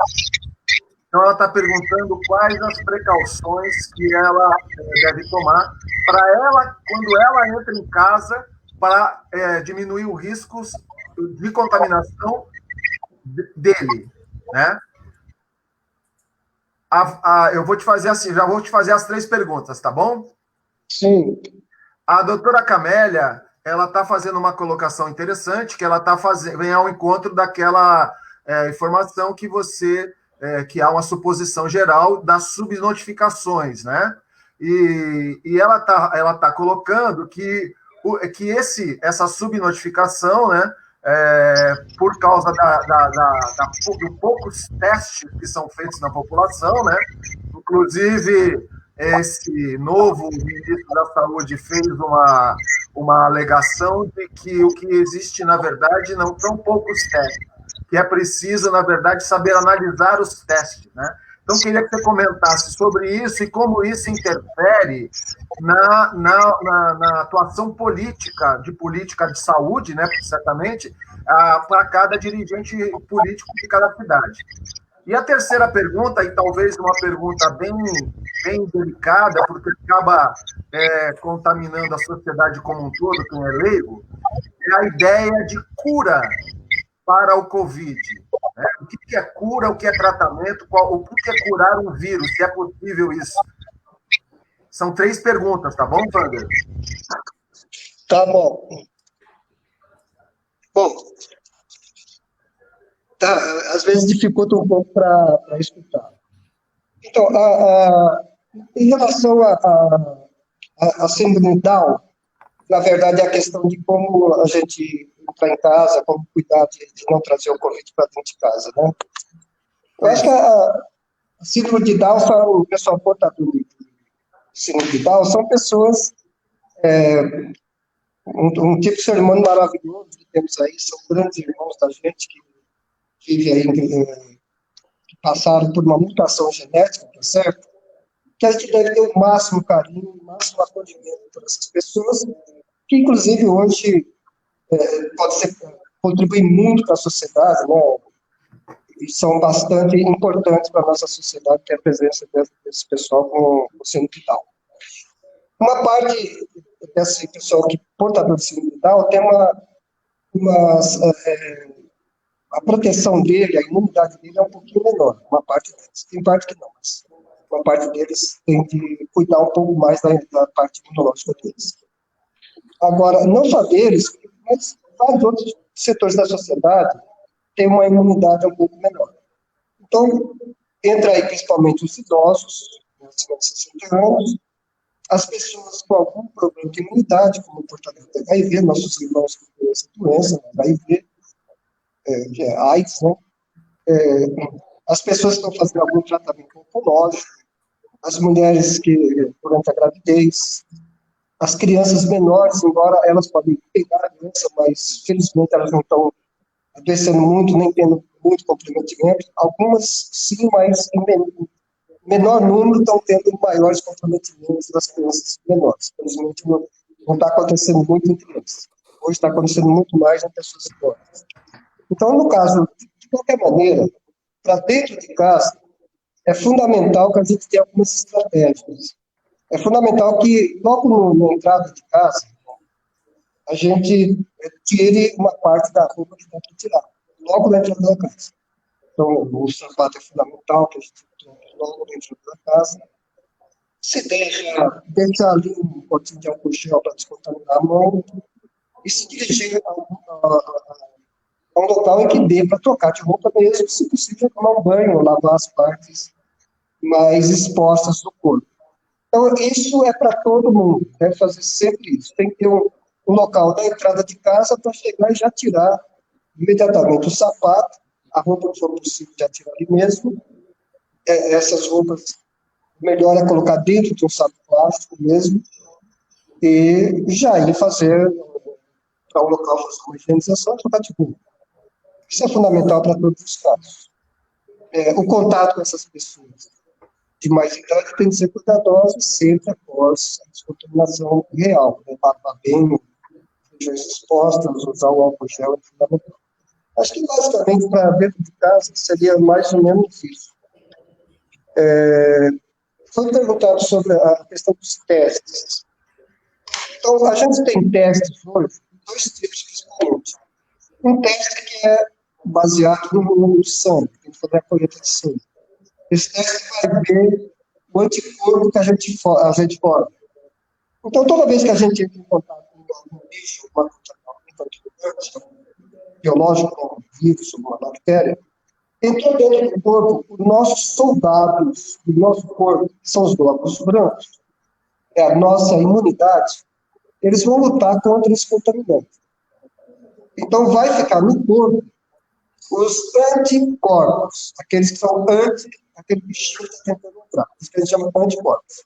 Então, ela está perguntando quais as precauções que ela deve tomar para ela, quando ela entra em casa, para diminuir os riscos de contaminação dele, né? Eu vou te fazer assim, já vou te fazer as 3 perguntas, tá bom? Sim. A doutora Camélia, ela está fazendo uma colocação interessante, que ela está vem ao encontro daquela informação que que há uma suposição geral das subnotificações, né? E ela tá colocando que essa subnotificação, né, por causa de poucos testes que são feitos na população, né? Inclusive, esse novo ministro da Saúde fez uma alegação de que o que existe, na verdade, não são poucos testes, que é preciso, na verdade, saber analisar os testes, né? Então, queria que você comentasse sobre isso e como isso interfere na atuação política de saúde, né, certamente, para cada dirigente político de cada cidade. E a terceira pergunta, e talvez uma pergunta bem delicada, porque acaba contaminando a sociedade como um todo, quem é leigo, é a ideia de cura para o Covid. Né? O que é cura, o que é tratamento, o que é curar um vírus, se é possível isso. São 3 perguntas, tá bom, Wander? Tá bom. Bom, às vezes dificulta um pouco para escutar. Então, em relação a síndrome de Down, na verdade, é a questão de como a gente entrar em casa, como cuidar de não trazer o Covid para dentro de casa, né? Eu acho que a síndrome de Down, o pessoal portador de síndrome de Down, são pessoas, um tipo de ser humano maravilhoso que temos aí, são grandes irmãos da gente que vivem aí, que passaram por uma mutação genética, tá certo? Que a gente deve ter o máximo carinho, o máximo acolhimento por essas pessoas, que inclusive hoje contribuem muito para a sociedade, né? E são bastante importantes para a nossa sociedade, que é a presença desse pessoal com síndrome de Down. Uma parte desse pessoal que portador de síndrome de Down tem a proteção dele, a imunidade dele é um pouquinho menor, uma parte deles. Tem parte que não, mas uma parte deles tem de cuidar um pouco mais da parte imunológica deles. Agora, não só deles, mas vários outros setores da sociedade têm uma imunidade um pouco menor. Então, entra aí principalmente os idosos, acima de 60 anos, as pessoas com algum problema de imunidade, como o portador de HIV, nossos irmãos que têm essa doença, HIV, AIDS, né? As pessoas que estão fazendo algum tratamento oncológico, as mulheres que, durante a gravidez, as crianças menores, embora elas podem pegar a doença, mas felizmente elas não estão adoecendo muito, nem tendo muito comprometimento. Algumas sim, mas em menor número estão tendo maiores comprometimentos das crianças menores. Infelizmente, não está acontecendo muito entre eles. Hoje está acontecendo muito mais em pessoas idosas. Então, no caso, de qualquer maneira, para dentro de casa, é fundamental que a gente tenha algumas estratégias. É fundamental que, logo na entrada de casa, a gente tire uma parte da roupa que tem que tirar, logo na entrada da casa. Então, o sapato é fundamental, que a gente troque logo dentro da casa. Se deixa ali um potinho de álcool gel para descontaminar a mão e se dirigir a um local em que dê para trocar de roupa mesmo, se possível, tomar um banho, lavar as partes mais expostas do corpo. Então, isso é para todo mundo, deve fazer sempre isso. Tem que ter um local da entrada de casa para chegar e já tirar imediatamente o sapato, a roupa que for possível já tirar ali mesmo. Essas roupas, melhor é colocar dentro de um saco plástico mesmo e já ir fazer para um local fazer uma higienização e trocar de roupa. Isso é fundamental para todos os casos. O contato com essas pessoas de mais idade tem que ser cuidadoso sempre após a descontaminação real. Lavar bem, regiões expostas, usar o álcool gel é fundamental. Acho que, basicamente, para dentro de casa, seria mais ou menos isso. Foi perguntado sobre a questão dos testes. Então, a gente tem testes hoje, dois tipos principalmente. Um teste que é baseado no sangue, tem que fazer a colheita de sangue. Esse teste vai ver o anticorpo que a gente forma. Então, toda vez que a gente entra em contato com um bicho, uma contaminante biológico, como um vírus, uma bactéria, entrou dentro do corpo os nossos soldados do nosso corpo, que são os glóbulos brancos, é a nossa imunidade, eles vão lutar contra esse contaminante. Então, vai ficar no corpo os anticorpos, aqueles que são aquele bichinho que está tentando entrar, isso que a gente chama de anticorpos.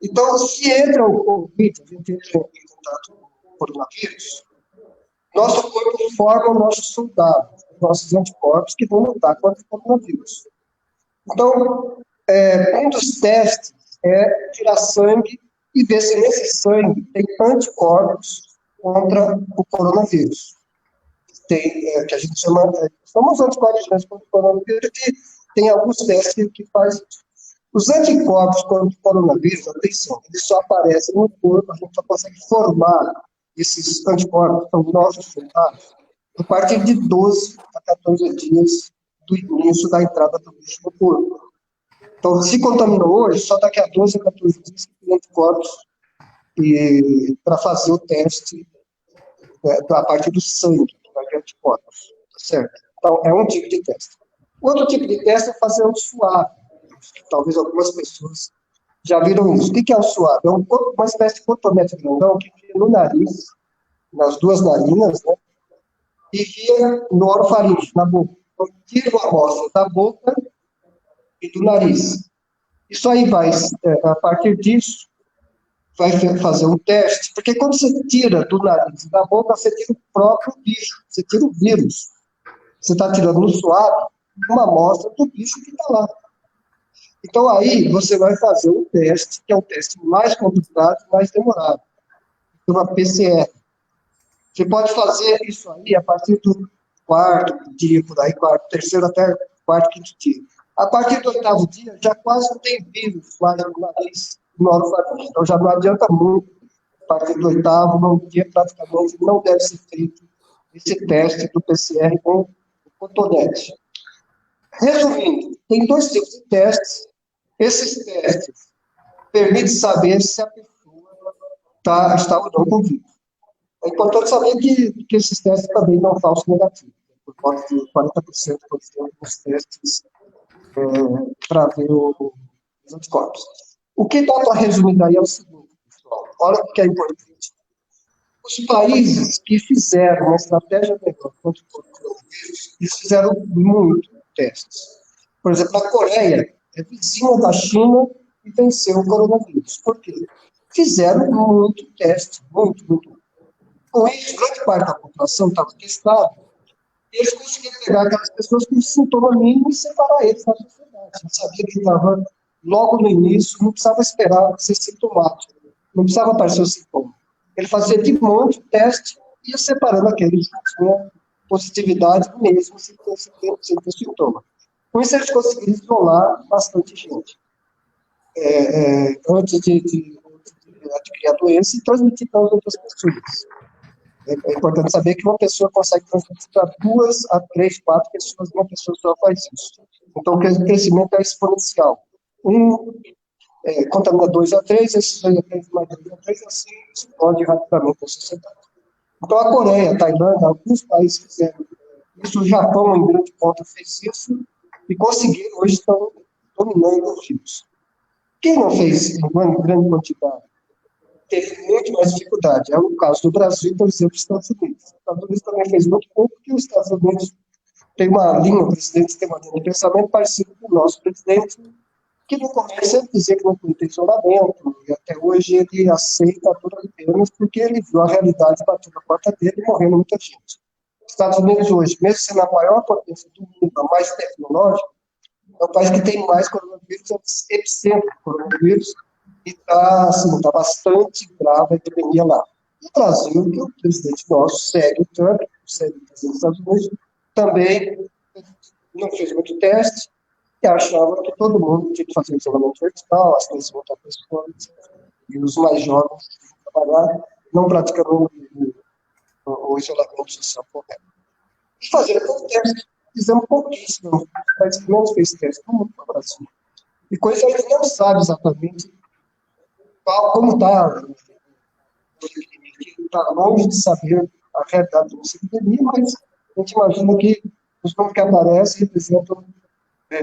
Então, se entra o Covid, a gente entra em contato com o coronavírus, nosso corpo forma o nosso soldado, os nossos anticorpos que vão lutar contra o coronavírus. Então, um dos testes é tirar sangue e ver se nesse sangue tem anticorpos contra o coronavírus. Tem, que a gente chama, são os anticorpos contra o coronavírus, que tem alguns testes que fazem isso. Os anticorpos contra o coronavírus, atenção, eles só aparecem no corpo, a gente só consegue formar esses anticorpos, são nossos soldados, a partir de 12 a 14 dias do início da entrada do bicho no corpo. Então, se contaminou hoje, só daqui a 12 a 14 dias que tem anticorpos para fazer o teste a partir do sangue, que vai ter anticorpos, tá certo? Então, é um tipo de teste. Outro tipo de teste é fazer um suave. Talvez algumas pessoas já viram isso. O que é o suave? É uma espécie de cotonete grandão que fica no nariz, nas duas narinas, né? E fica no orofaringe, na boca. Então, tira uma amostra da boca e do nariz. Isso aí vai, a partir disso, vai fazer um teste, porque quando você tira do nariz e da boca, você tira o próprio bicho, você tira o vírus. Você está tirando no suave uma amostra do bicho que está lá. Então, aí, você vai fazer um teste, que é um teste mais complicado, mais demorado, uma PCR. Você pode fazer isso aí a partir do quarto dia, por aí, terceiro até quarto, quinto dia. A partir do 8º dia, já quase não tem vírus mais no nariz, no orofaringe. Então, já não adianta muito. A partir do 8º dia, praticamente, não deve ser feito esse teste do PCR com o cotonete. Resumindo, tem dois tipos de testes. Esses testes permitem saber se a pessoa está ou não com vírus. É importante saber que esses testes também não falsos negativos. Por volta de 40%, por exemplo, dos testes para ver os anticorpos. O que dá para resumir daí é o seguinte, pessoal. Olha o que é importante. Os países que fizeram uma estratégia melhor contra o coronavírus, eles fizeram muito testes. Por exemplo, a Coreia é vizinha da China e venceu o coronavírus. Por quê? Fizeram muito teste, muito. Com isso, grande parte da população estava testada e eles conseguiram pegar aquelas pessoas com sintoma mínimo e separar eles da sociedade. A gente sabia que estava logo no início, não precisava esperar ser sintomático, não precisava aparecer o sintoma. Ele fazia de monte o teste e ia separando aqueles que tinham positividade mesmo sem ter sintoma. Com isso, eles conseguiram isolar bastante gente. Antes de adquirir a doença e transmitir para as outras pessoas. É importante saber que uma pessoa consegue transmitir para 2 a 3, 4 pessoas, uma pessoa só faz isso. Então, o crescimento é exponencial. Contamina 2 a 3, esses 2 a 3 mais 2 a 3, assim, explode rapidamente a sociedade. Então, a Coreia, a Tailândia, alguns países fizeram isso, o Japão, em grande ponto, fez isso, e conseguiram, hoje estão dominando o vírus. Quem não fez em grande quantidade teve muito mais dificuldade. É o caso do Brasil, por exemplo, dos Estados Unidos. Os Estados Unidos também fez muito pouco, porque os Estados Unidos tem uma linha, o presidente tem uma linha de pensamento parecido com o nosso presidente, que no começo ele dizia que não tinha isolamento, e até hoje ele aceita todas as penas, porque ele viu a realidade batendo na porta dele e morrendo muita gente. Os Estados Unidos hoje, mesmo sendo a maior potência do mundo, a mais tecnológica, é o país que tem mais coronavírus, é o epicentro do coronavírus, e está bastante grave a epidemia lá. No Brasil, que o presidente nosso segue o Trump, segue o presidente dos Estados Unidos, também não fez muito teste e achava que todo mundo tinha que fazer isolamento vertical, as crianças voltar para a escola, e os mais jovens trabalhar, não praticando o isolamento social correto. E fazer pouco teste, fizemos pouquíssimo, o país que menos fez teste no mundo, no Brasil. E com isso a gente não sabe exatamente como está. Está longe de saber a realidade dessa epidemia, mas a gente imagina que os números que aparecem representam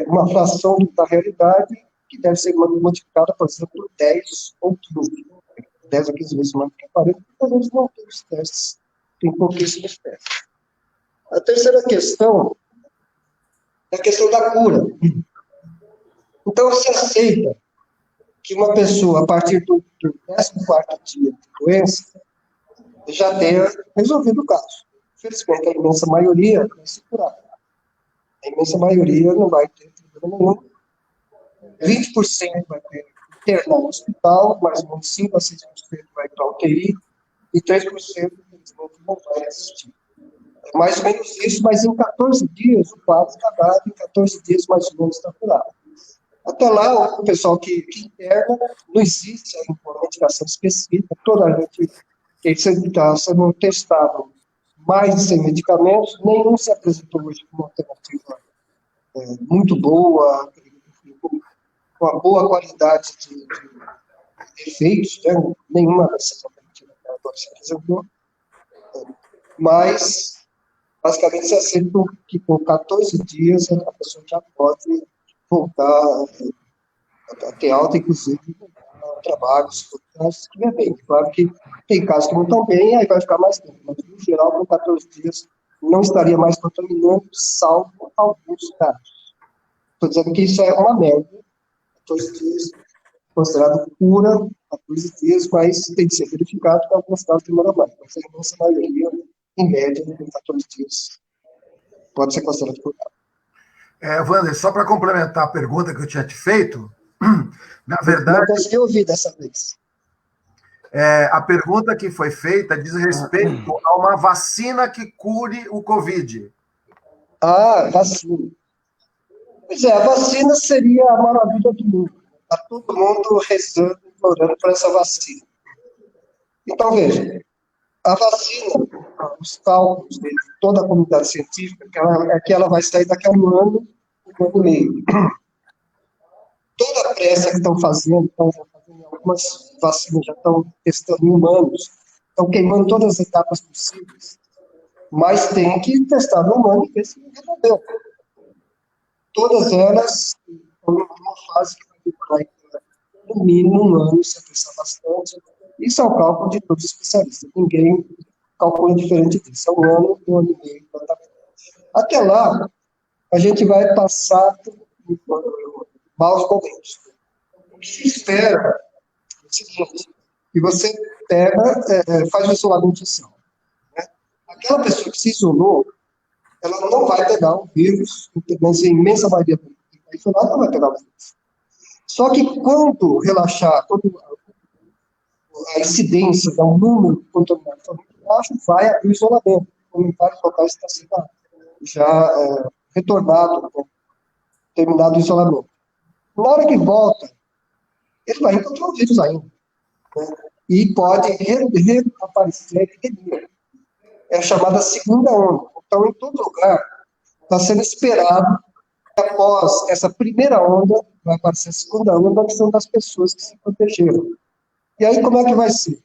uma fração da realidade que deve ser multiplicada, por exemplo, por 10 ou 15. 10 a 15 vezes mais do que aparece, porque a gente não tem os testes, tem pouquíssimos testes. A terceira questão é a questão da cura. Então, se aceita que uma pessoa, a partir do 14º dia de doença, já tenha resolvido o caso. Infelizmente, a imensa maioria vai se curar. A imensa maioria não vai ter problema nenhum. 20% vai ter internado no hospital, mais ou menos 5 a 6% vai para a UTI, e 3% não vai assistir. É mais ou menos isso, mas em 14 dias o quadro está dado, em 14 dias mais ou menos está curado. Até lá, o pessoal que interna, não existe uma medicação específica, toda a gente está sendo testado mais de 100 medicamentos, nenhum se apresentou hoje como alternativa muito boa, com uma boa qualidade de efeitos, né? Nenhuma dessas alternativas se apresentou, mas basicamente se aceita que com 14 dias a pessoa já pode voltar a ter alta, inclusive, no trabalho, se estiver bem. Claro que tem casos que não estão bem, aí vai ficar mais tempo, mas, no geral, com 14 dias, não estaria mais contaminando, salvo alguns casos. Estou dizendo que isso é uma média, 14 dias, considerado cura, 14 dias, mas tem que ser verificado, porque alguns casos demoram mais. Mas a imensa maioria, em média, em 14 dias, pode ser considerado curado. Wander, só para complementar a pergunta que eu tinha te feito, na verdade... Não consegui ouvir dessa vez. A pergunta que foi feita diz respeito a uma vacina que cure o Covid. Vacina. Pois a vacina seria a maravilha do mundo. Está todo mundo rezando, implorando por essa vacina. Então, veja, a vacina, os cálculos de toda a comunidade científica, é que ela vai sair daqui a um ano e meio. Toda a pressa que estão fazendo algumas vacinas já estão testando em humanos, estão queimando todas as etapas possíveis, mas tem que testar no humano e ver se resolveu. Todas elas estão numa fase que vai demorar no mínimo um ano, se apressar bastante. Isso é o cálculo de todos os especialistas. Ninguém calcula diferente disso. É um ano e um ano e meio. Até lá, a gente vai passar maus momentos. O que se espera é o seguinte, que você faz o isolamento social. Né? Aquela pessoa que se isolou, ela não vai pegar o vírus, mas a imensa maioria do isolado não vai pegar o vírus. Só que quando relaxar, quando a incidência dá um número de contaminados muito baixo, vai abrir o isolamento. Como em vários locais está sendo já retornado, terminado o isolamento. Na hora que volta, ele vai encontrar o vírus ainda. Né? E pode reaparecer a epidemia. É a chamada segunda onda. Então, em todo lugar, está sendo esperado que após essa primeira onda, vai aparecer a segunda onda, que são das pessoas que se protegeram. E aí, como é que vai ser?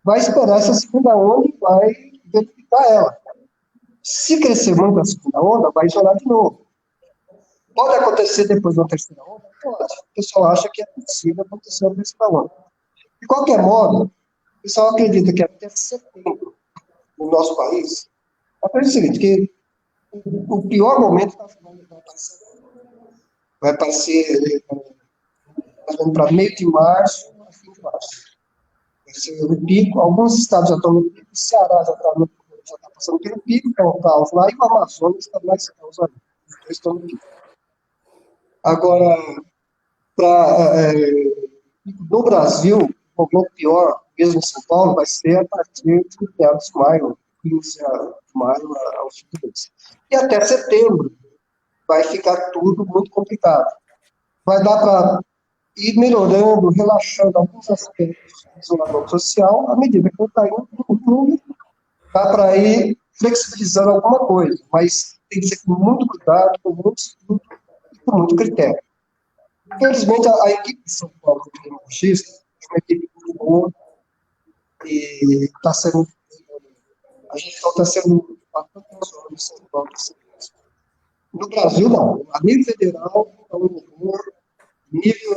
Vai esperar essa segunda onda e vai verificar ela. Se crescer muito a segunda onda, vai isolar de novo. Pode acontecer depois de uma terceira onda? Pode. O pessoal acha que é possível acontecer uma terceira onda. De qualquer modo, o pessoal acredita que até setembro, no nosso país, acredita o seguinte, que o pior momento vai aparecer para meio de março, a fim de março. Vai ser o pico. Alguns estados já estão no pico, o Ceará já está passando pelo pico, que é um caos lá, e o Amazonas está mais caos ainda. Os dois estão no pico. Agora, no Brasil, o momento pior, mesmo em São Paulo, vai ser a partir de meados de maio, 15 de maio ao fim do mês. E até setembro vai ficar tudo muito complicado. Vai dar para ir melhorando, relaxando alguns aspectos do isolamento social, à medida que está indo no mundo, dá para ir flexibilizando alguma coisa, mas tem que ser com muito cuidado, com muito estudo e com muito critério. Infelizmente, a equipe de São Paulo, do epidemiologista, é uma equipe muito boa e está sendo. A gente está sendo bastante funcionando em São Paulo. No Brasil, não. A nível federal, é um horror. Nível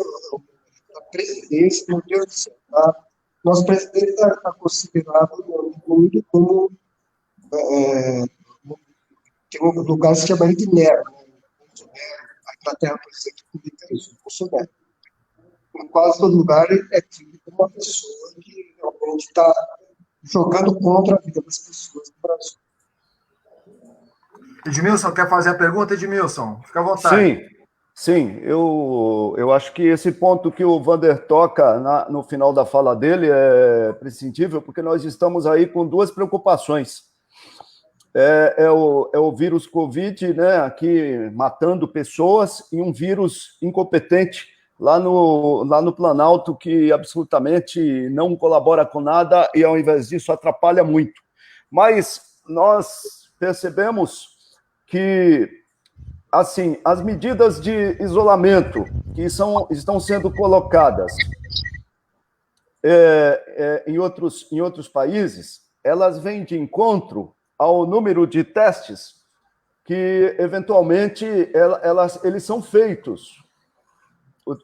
da presidência, meu Deus do céu. Tá? Nosso presidente está considerado no mundo como. Tem um lugar que se chama de Nero. A Inglaterra, por exemplo, publica isso, Bolsonaro. Em quase todo lugar é tido como uma pessoa que realmente está jogando contra a vida das pessoas do Brasil. Edmilson, quer fazer a pergunta, Edmilson? Fica à vontade. Sim. Eu acho que esse ponto que o Vander toca no final da fala dele é prescindível, porque nós estamos aí com duas preocupações. É o vírus Covid, né, aqui matando pessoas, e um vírus incompetente lá no Planalto, que absolutamente não colabora com nada e, ao invés disso, atrapalha muito. Mas nós percebemos que, assim, as medidas de isolamento que estão sendo colocadas em outros países, elas vêm de encontro ao número de testes que, eventualmente, eles são feitos.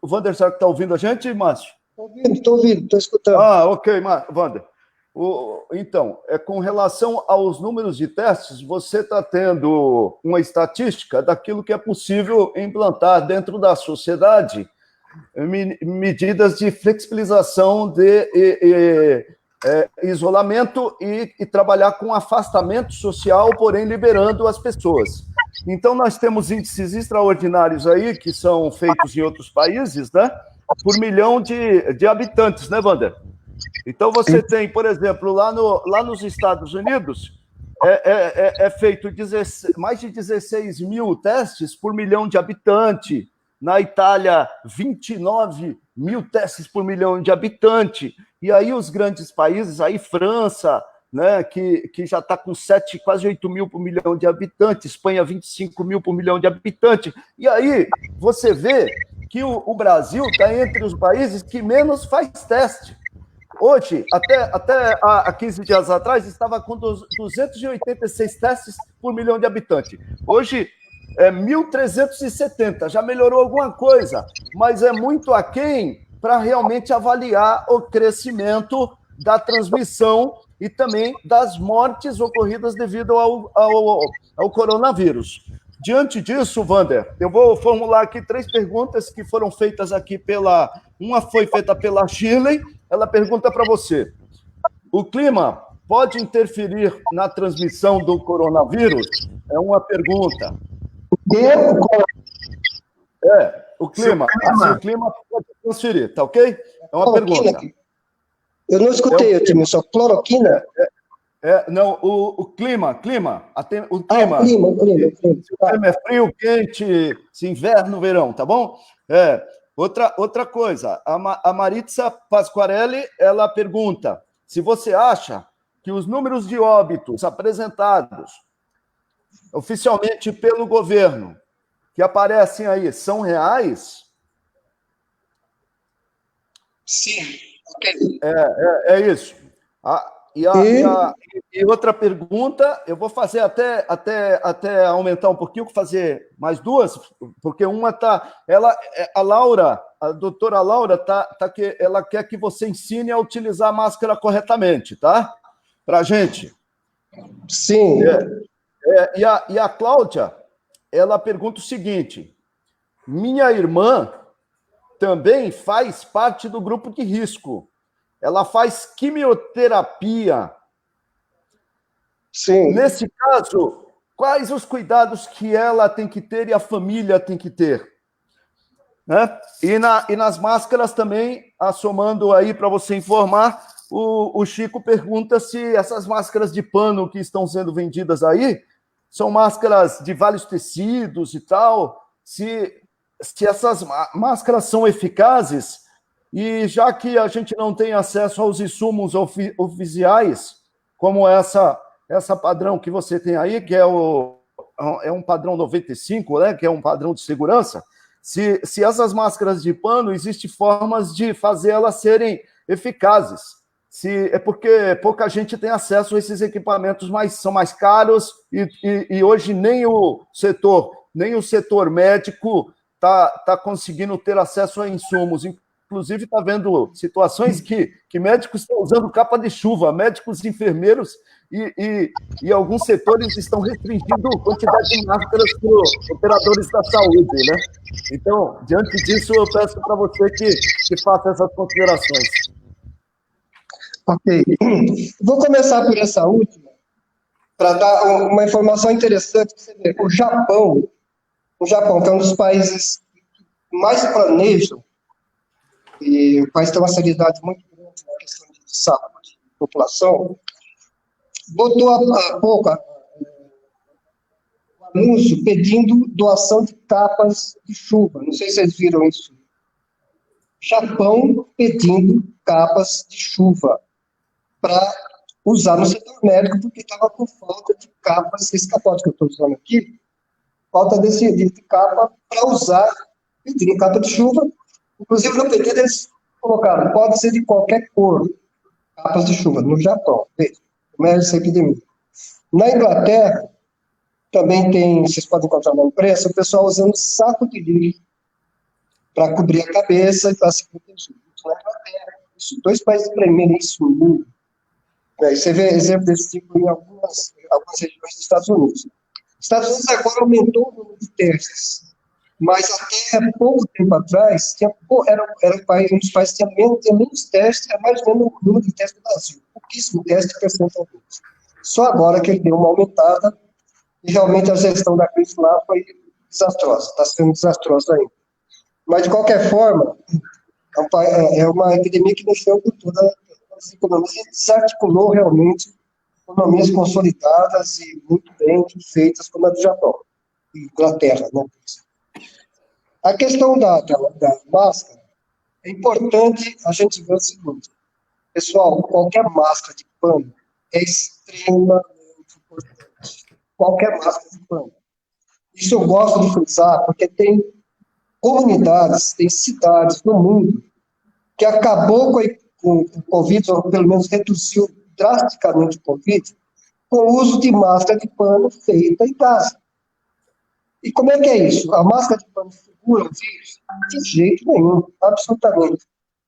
O Vander, será que está ouvindo a gente, Márcio? Estou ouvindo, estou escutando. Ok, Vander. Então, com relação aos números de testes, você está tendo uma estatística daquilo que é possível implantar dentro da sociedade, medidas de flexibilização de isolamento e trabalhar com afastamento social, porém liberando as pessoas. Então, nós temos índices extraordinários aí, que são feitos em outros países, né? Por milhão de habitantes, né, Vander? Então, você tem, por exemplo, lá nos Estados Unidos, é feito mais de 16 mil testes por milhão de habitantes. Na Itália, 29 mil testes por milhão de habitantes. E aí os grandes países, aí França, né, que já está com quase 8 mil por milhão de habitantes, Espanha, 25 mil por milhão de habitantes. E aí você vê que o Brasil está entre os países que menos faz teste. Hoje, até há 15 dias atrás, estava com 286 testes por milhão de habitantes. Hoje, 1.370, já melhorou alguma coisa, mas é muito aquém para realmente avaliar o crescimento da transmissão e também das mortes ocorridas devido ao coronavírus. Diante disso, Vander, eu vou formular aqui 3 perguntas que foram feitas aqui uma foi feita pela Shirley. Ela pergunta para você: o clima pode interferir na transmissão do coronavírus? É uma pergunta. O clima. O clima pode transferir, tá ok? É uma pergunta. Eu não escutei, Otímio, só cloroquina? Não, o clima. O clima. O clima. Se o clima é frio, quente, se inverno, verão, tá bom? Outra coisa, a Maritza Pasquarelli, ela pergunta se você acha que os números de óbitos apresentados oficialmente pelo governo, que aparecem aí, são reais? Sim, ok. É isso. E outra pergunta, eu vou fazer até aumentar um pouquinho, fazer mais duas, porque uma está... A Laura, a doutora Laura, ela quer que você ensine a utilizar a máscara corretamente, tá? Para a gente. Sim. E a Cláudia, ela pergunta o seguinte: minha irmã também faz parte do grupo de risco. Ela faz quimioterapia. Sim. Nesse caso, quais os cuidados que ela tem que ter e a família tem que ter? Né? E nas máscaras também, assomando aí para você informar, o Chico pergunta se essas máscaras de pano que estão sendo vendidas aí são máscaras de vários tecidos e tal, se essas máscaras são eficazes, e já que a gente não tem acesso aos insumos oficiais, como essa padrão que você tem aí, que é um padrão 95, né, que é um padrão de segurança, se essas máscaras de pano, existem formas de fazer elas serem eficazes. É porque pouca gente tem acesso a esses equipamentos, mas são mais caros, e hoje nem o setor médico está conseguindo ter acesso a insumos. Inclusive, está vendo situações que médicos estão usando capa de chuva, médicos, enfermeiros, e alguns setores estão restringindo a quantidade de máscaras para os operadores da saúde, né? Então, diante disso, eu peço para você que faça essas considerações. Ok. Vou começar por essa última, para dar uma informação interessante. Você vê, o Japão, que é um dos países que mais planejam, e o país tem uma seriedade muito grande na questão de saúde de população, botou há pouco um anúncio pedindo doação de capas de chuva. Não sei se vocês viram isso. Japão pedindo capas de chuva para usar no setor médico, porque estava com falta de capas, esse capote que eu estou usando aqui, falta de capa para usar, pedindo capa de chuva. Inclusive, no pedido, eles colocaram, pode ser de qualquer cor, capas de chuva, no Japão, veja, como é essa epidemia. Na Inglaterra, também tem, vocês podem encontrar na imprensa, o pessoal usando saco de lixo para cobrir a cabeça e para se proteger. Isso na Inglaterra. Isso, 2 países primeiros no mundo. Você vê exemplo desse tipo em algumas regiões dos Estados Unidos. Os Estados Unidos agora aumentou o número de testes, mas até pouco tempo atrás, era um dos países que tinha menos testes, é mais ou menos o número de testes do Brasil. Pouquíssimo teste percentualmente. Só agora que ele deu uma aumentada, e realmente a gestão da crise lá foi desastrosa, está sendo desastrosa ainda. Mas, de qualquer forma, é uma epidemia que mexeu com todas as economias e desarticulou realmente economias consolidadas e muito bem feitas, como a do Japão e Inglaterra, né? A questão da máscara, é importante a gente ver o seguinte, pessoal, qualquer máscara de pano é extremamente importante. Qualquer máscara de pano. Isso eu gosto de frisar, porque tem comunidades, tem cidades no mundo que acabou com o Covid, ou pelo menos reduziu drasticamente o Covid, com o uso de máscara de pano feita em casa. E como é que é isso? A máscara de pano segura o vírus? De jeito nenhum, absolutamente.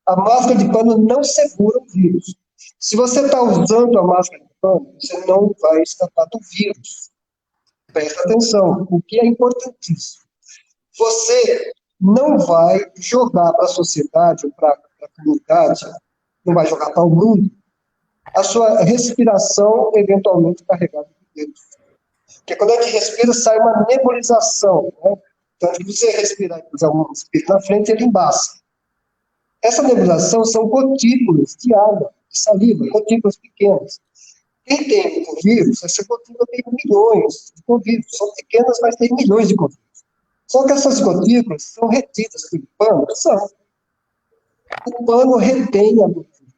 A máscara de pano não segura o vírus. Se você está usando a máscara de pano, você não vai escapar do vírus. Presta atenção, o que é importantíssimo. Você não vai jogar para a sociedade ou para a comunidade, não vai jogar para o mundo, a sua respiração eventualmente carregada de vírus. Porque quando a gente respira, sai uma nebulização, né? Então, se você respirar e usar um espirro na frente, ele embaça. Essa nebulização são gotículas de água, de saliva, gotículas pequenas. Quem tem convívio, essa gotícula tem milhões de convívios. São pequenas, mas tem milhões de convívios. Só que essas gotículas são retidas pelo pano? São. O pano retém a gotícula.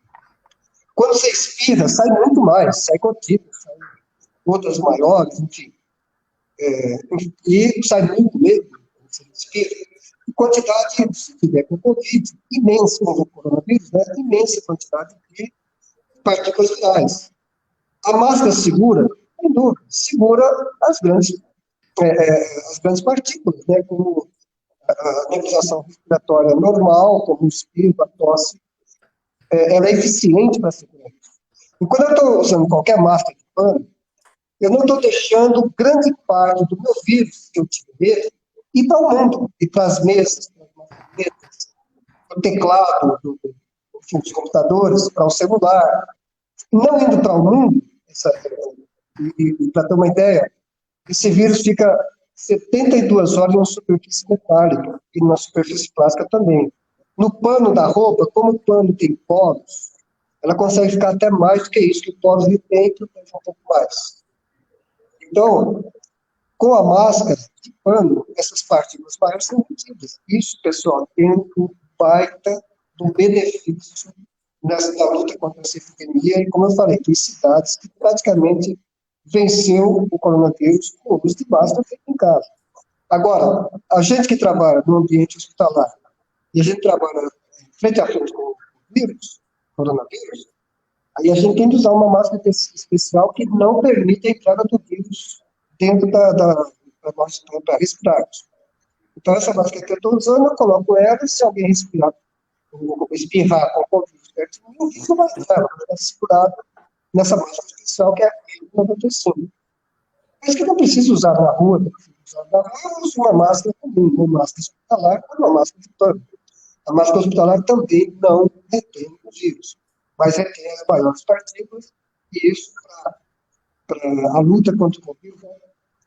Quando você expira, sai muito mais, sai gotículas, sai outras maiores, enfim. E sai muito mesmo, quando você expira. E quantidade, se tiver com Covid, imensa, com o coronavírus, né? Imensa quantidade de partículas virais. A máscara segura, sem dúvida, segura as grandes partículas, né? Como a nebulização respiratória normal, como o espirro, a tosse, ela é eficiente para segurar isso. E quando eu estou usando qualquer máscara de pano, eu não estou deixando grande parte do meu vírus que eu tive nele ir para o mundo, ir para as mesas, para as maçanetas, para o teclado dos computadores, para o celular. Não indo para o mundo, para ter uma ideia, esse vírus fica 72 horas na superfície metálica e na superfície plástica também. No pano da roupa, como o pano tem poros, ela consegue ficar até mais do que isso, que o poros ele tem, protege um pouco mais. Então, com a máscara de pano, essas partículas maiores são retidas. Isso, pessoal, tem um baita do benefício na luta contra essa epidemia, e como eu falei, tem cidades que praticamente venceu o coronavírus com o uso de máscara feito em casa. Agora, a gente que trabalha no ambiente hospitalar, e a gente trabalha frente a frente com o vírus, coronavírus, aí a gente tem que usar uma máscara especial que não permite a entrada do vírus dentro da nossa para respirarmos. Então, essa máscara que eu estou usando, eu coloco ela, e se alguém espirrar com o vírus perto de mim, o vírus vai ficar segurado nessa máscara especial que é a 95. Mas que não precisa usar na rua, não precisa usar na rua, eu uso uma máscara comum, uma máscara hospitalar, uma máscara de pano. A máscara hospitalar também não retém o vírus, mas retém as maiores partículas, e isso, para a luta contra o Covid, é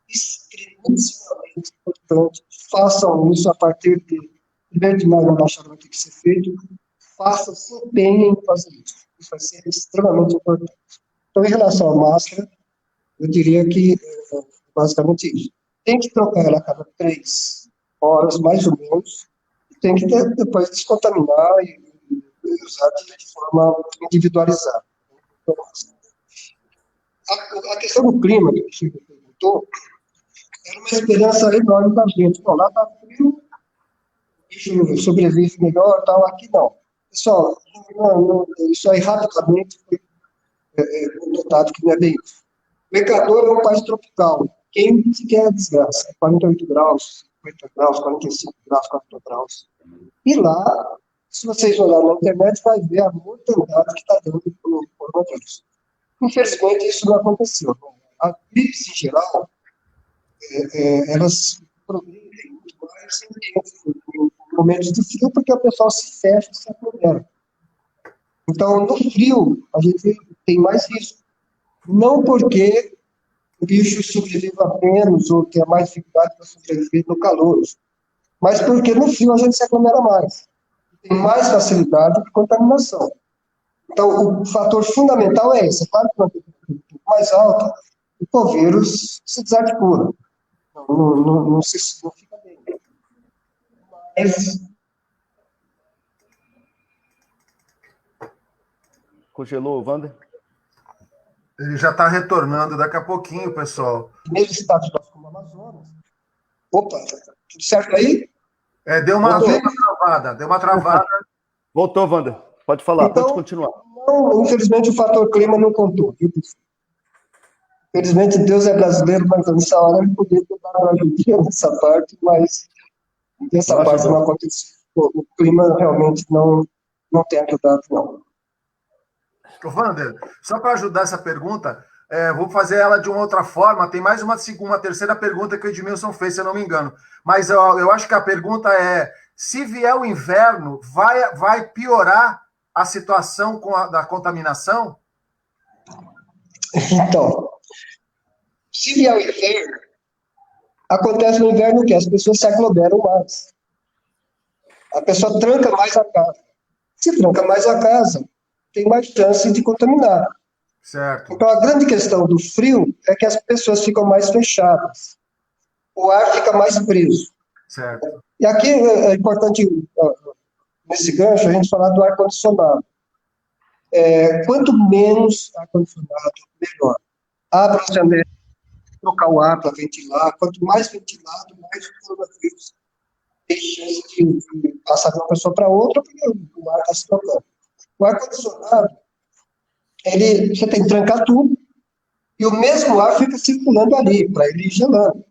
extremamente importante. Façam isso a partir de 1º de maio, na acharam que tem que ser feito, façam, se empenhem em fazer isso. Isso vai ser extremamente importante. Então, em relação à máscara, eu diria que basicamente isso. Tem que trocar ela a cada 3 horas, mais ou menos, e tem que depois descontaminar e usar de forma individualizada. A questão do clima, que o Chico perguntou, era uma esperança enorme da gente. Bom, lá está frio, o bicho sobrevive melhor, tal, aqui não. Pessoal, isso aí rapidamente foi notado que não é bem isso. O Equador é um país tropical. Quem quer a desgraça? 48 graus, 50 graus, 45 graus, 40 graus. E lá, se vocês olharem na internet, vai ver a mortandade que está dando por coronavírus. Infelizmente, isso não aconteceu. A gripes, em geral, elas progridem muito mais em momentos de frio, porque o pessoal se fecha e se aglomera. Então, no frio, a gente tem mais risco. Não porque o bicho sobreviva menos ou tenha mais dificuldade para sobreviver no calor, mas porque no frio a gente se aglomera mais. Tem mais facilidade de contaminação. Então, o fator fundamental é esse. Claro que uma temperatura um pouco mais alta, o vírus se desarticula. Não fica bem. Mas... Congelou o Wander? Ele já está retornando daqui a pouquinho, pessoal. Mesmo estados como o Amazonas. Opa, tudo certo aí? Deu uma travada. Voltou, Wander. Pode falar, então, pode continuar. Não, infelizmente, o fator clima não contou. Infelizmente, Deus é brasileiro, mas nessa hora ele podia ter dado uma ajudinha nessa parte, mas nessa parte não aconteceu. O clima realmente não tem ajudado, não. Wander, só para ajudar essa pergunta, vou fazer ela de uma outra forma. Tem mais uma terceira pergunta que o Edmilson fez, se eu não me engano. Mas eu acho que a pergunta é: se vier o inverno, vai piorar a situação da contaminação? Então, se vier o inverno, Acontece no inverno que as pessoas se aglomeram mais. A pessoa tranca mais a casa. Se tranca mais a casa, tem mais chance de contaminar. Certo. Então, a grande questão do frio é que as pessoas ficam mais fechadas. O ar fica mais preso. Certo. E aqui é importante, nesse gancho, a gente falar do ar-condicionado. Quanto menos ar-condicionado, melhor. Abra as janelas, trocar o ar para ventilar. Quanto mais ventilado, mais o coronavírus tem chance de passar de uma pessoa para outra, porque o ar está se trocando. O ar-condicionado, você tem que trancar tudo, e o mesmo ar fica circulando ali, para ele ir gelando.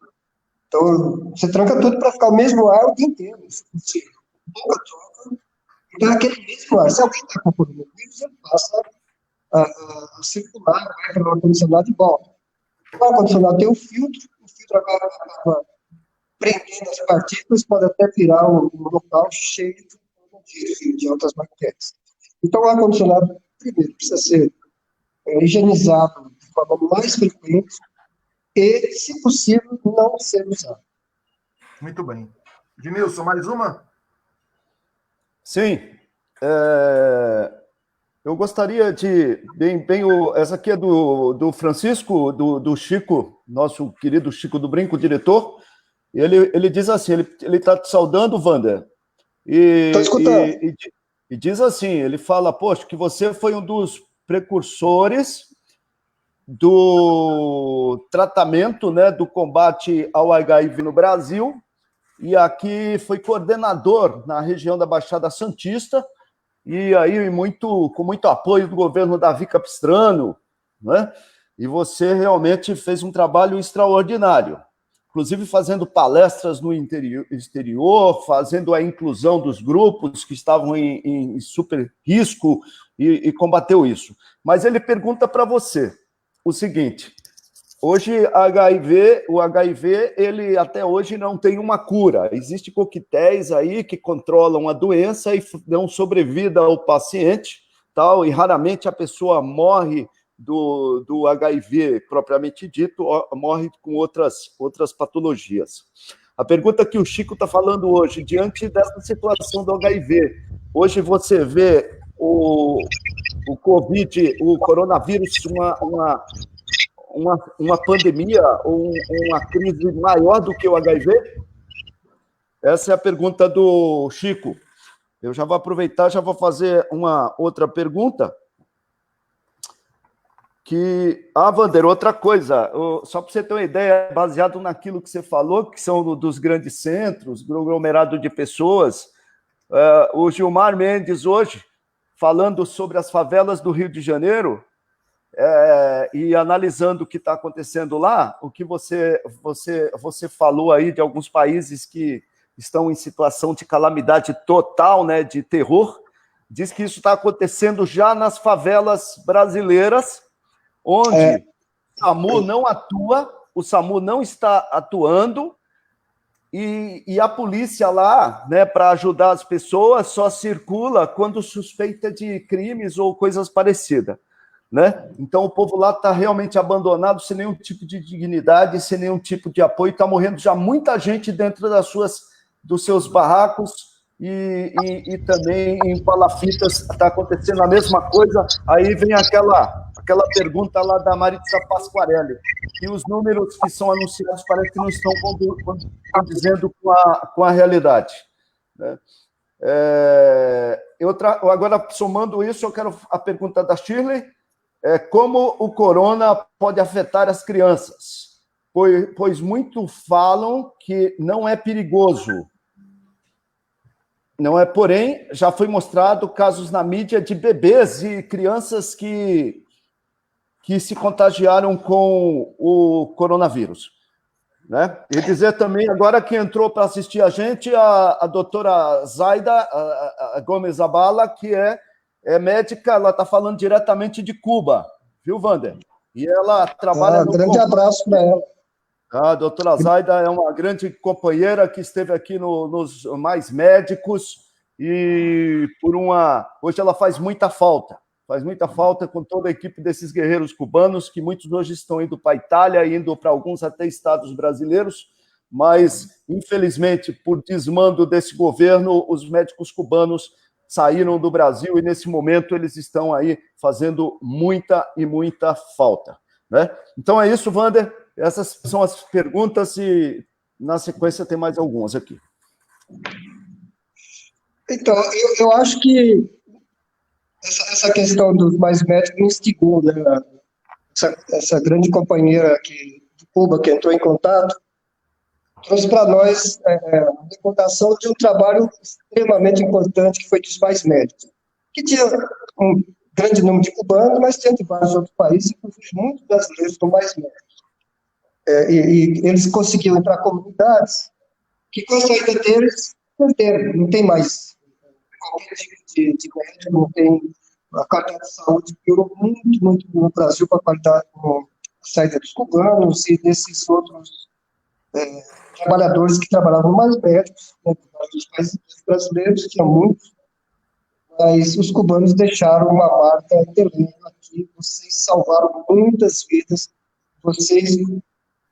Então, você tranca tudo para ficar o mesmo ar o dia inteiro. Você nunca troca. Então, é aquele mesmo ar. Se alguém está com coronavírus, ele passa a circular, vai para o ar-condicionado e volta. O ar-condicionado tem o filtro acaba prendendo as partículas, pode até virar um local cheio de outras bactérias. Então, o ar-condicionado, primeiro, precisa ser higienizado de forma mais frequente e, se possível, não ser usado. Muito bem. Edmilson, mais uma? Sim. Eu gostaria de... essa aqui é do Francisco, do Chico, nosso querido Chico do Brinco, diretor. Ele diz assim, ele está te saudando, Wander. Estou escutando. E diz assim, ele fala, poxa, que você foi um dos precursores do tratamento, né, do combate ao HIV no Brasil, e aqui foi coordenador na região da Baixada Santista, e aí com muito apoio do governo Davi Capistrano, né? E você realmente fez um trabalho extraordinário, inclusive fazendo palestras no exterior, fazendo a inclusão dos grupos que estavam em super risco e combateu isso. Mas ele pergunta para você o seguinte: hoje o HIV, ele até hoje não tem uma cura. Existem coquetéis aí que controlam a doença e dão sobrevida ao paciente, tal, e raramente a pessoa morre do HIV propriamente dito, morre com outras patologias. A pergunta que o Chico está falando hoje, diante dessa situação do HIV, hoje você vê o Covid, o coronavírus, uma pandemia ou uma crise maior do que o HIV? Essa é a pergunta do Chico. Eu já vou aproveitar, já vou fazer uma outra pergunta. Wander, outra coisa, só para você ter uma ideia, baseado naquilo que você falou, que são dos grandes centros, do aglomerado de pessoas, o Gilmar Mendes hoje, falando sobre as favelas do Rio de Janeiro, e analisando o que está acontecendo lá, o que você falou aí de alguns países que estão em situação de calamidade total, né, de terror, diz que isso está acontecendo já nas favelas brasileiras, onde o SAMU não atua, o SAMU não está atuando, e a polícia lá, né, para ajudar as pessoas, só circula quando suspeita de crimes ou coisas parecidas, né? Então o povo lá está realmente abandonado, sem nenhum tipo de dignidade, sem nenhum tipo de apoio, está morrendo já muita gente dentro dos seus barracos, e também em palafitas está acontecendo a mesma coisa. Aí vem aquela pergunta lá da Maritza Pasquarelli, e os números que são anunciados parece que não estão condizendo com a realidade, né? Agora, somando isso, eu quero a pergunta da Shirley, como o corona pode afetar as crianças? Pois muito falam que não é perigoso. Não é, porém, já foi mostrado casos na mídia de bebês e crianças que se contagiaram com o coronavírus, né? E dizer também, agora que entrou para assistir a gente, a doutora Zaida a Gomes Zabala, que é médica, ela está falando diretamente de Cuba, viu, Wander? E ela trabalha no... Grande abraço para ela. A doutora Zaida é uma grande companheira que esteve aqui nos Mais Médicos, e hoje ela faz muita falta com toda a equipe desses guerreiros cubanos, que muitos hoje estão indo para a Itália, indo para alguns até estados brasileiros, mas, infelizmente, por desmando desse governo, os médicos cubanos saíram do Brasil e, nesse momento, eles estão aí fazendo muita e muita falta, né? Então é isso, Wander. Essas são as perguntas e, na sequência, tem mais algumas aqui. Então, eu acho que essa questão dos mais médicos me instigou, né? Essa grande companheira aqui de Cuba que entrou em contato trouxe para nós a recordação de um trabalho extremamente importante que foi dos mais médicos, que tinha um grande número de cubanos, mas tinha de vários outros países, inclusive muitos brasileiros com mais médicos. E eles conseguiam entrar em comunidades que, com a saída deles, não tem mais qualquer tipo de médico, não tem a qualidade de saúde piorou muito, muito no Brasil com a qualidade, com a saída dos cubanos e desses outros trabalhadores que trabalhavam mais médicos, né, dos países brasileiros, tinha muitos, mas os cubanos deixaram uma marca indelível aqui, vocês salvaram muitas vidas, vocês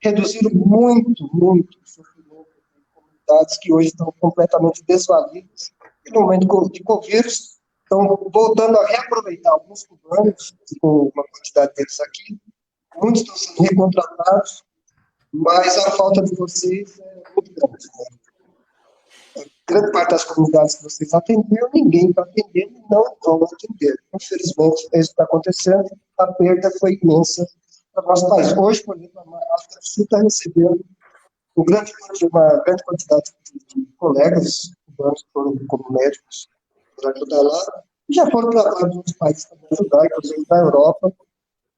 reduziram muito, muito o sofrimento de comunidades que hoje estão completamente desvalidas, e no momento de Covid, estão voltando a reaproveitar alguns cubanos, com uma quantidade deles aqui, muitos estão sendo recontratados, mas a falta de vocês é muito grande. Né? Grande parte das comunidades que vocês atenderam, ninguém para atender e não vão atender. Infelizmente, é isso que está acontecendo, a perda foi imensa para o nosso país. Hoje, por exemplo, a África do Sul está recebendo uma grande quantidade de colegas cubanos que foram como médicos para ajudar lá, e já foram para vários outros países para ajudar, inclusive na Europa.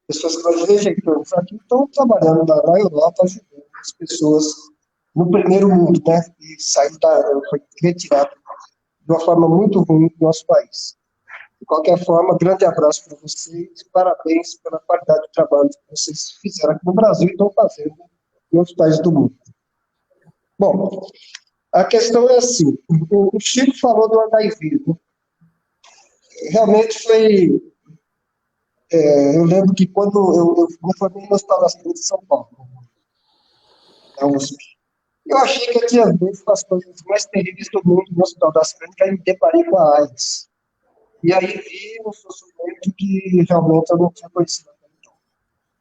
Pessoas que nós rejeitamos aqui estão trabalhando na Europa, ajudando as pessoas no primeiro mundo, né? E foi retirado de uma forma muito ruim do nosso país. De qualquer forma, grande abraço para vocês, parabéns pela qualidade de trabalho que vocês fizeram aqui no Brasil e estão fazendo em outros países do mundo. Bom, a questão é assim, o Chico falou do HIV, né? Realmente foi... eu lembro que quando eu me formei no Hospital das Clínicas de São Paulo, na USP, eu achei que eu tinha visto as coisas mais terríveis do mundo no Hospital das Clínicas e me deparei com a AIDS. E aí vi um sofrimento que realmente eu não tinha conhecido até então.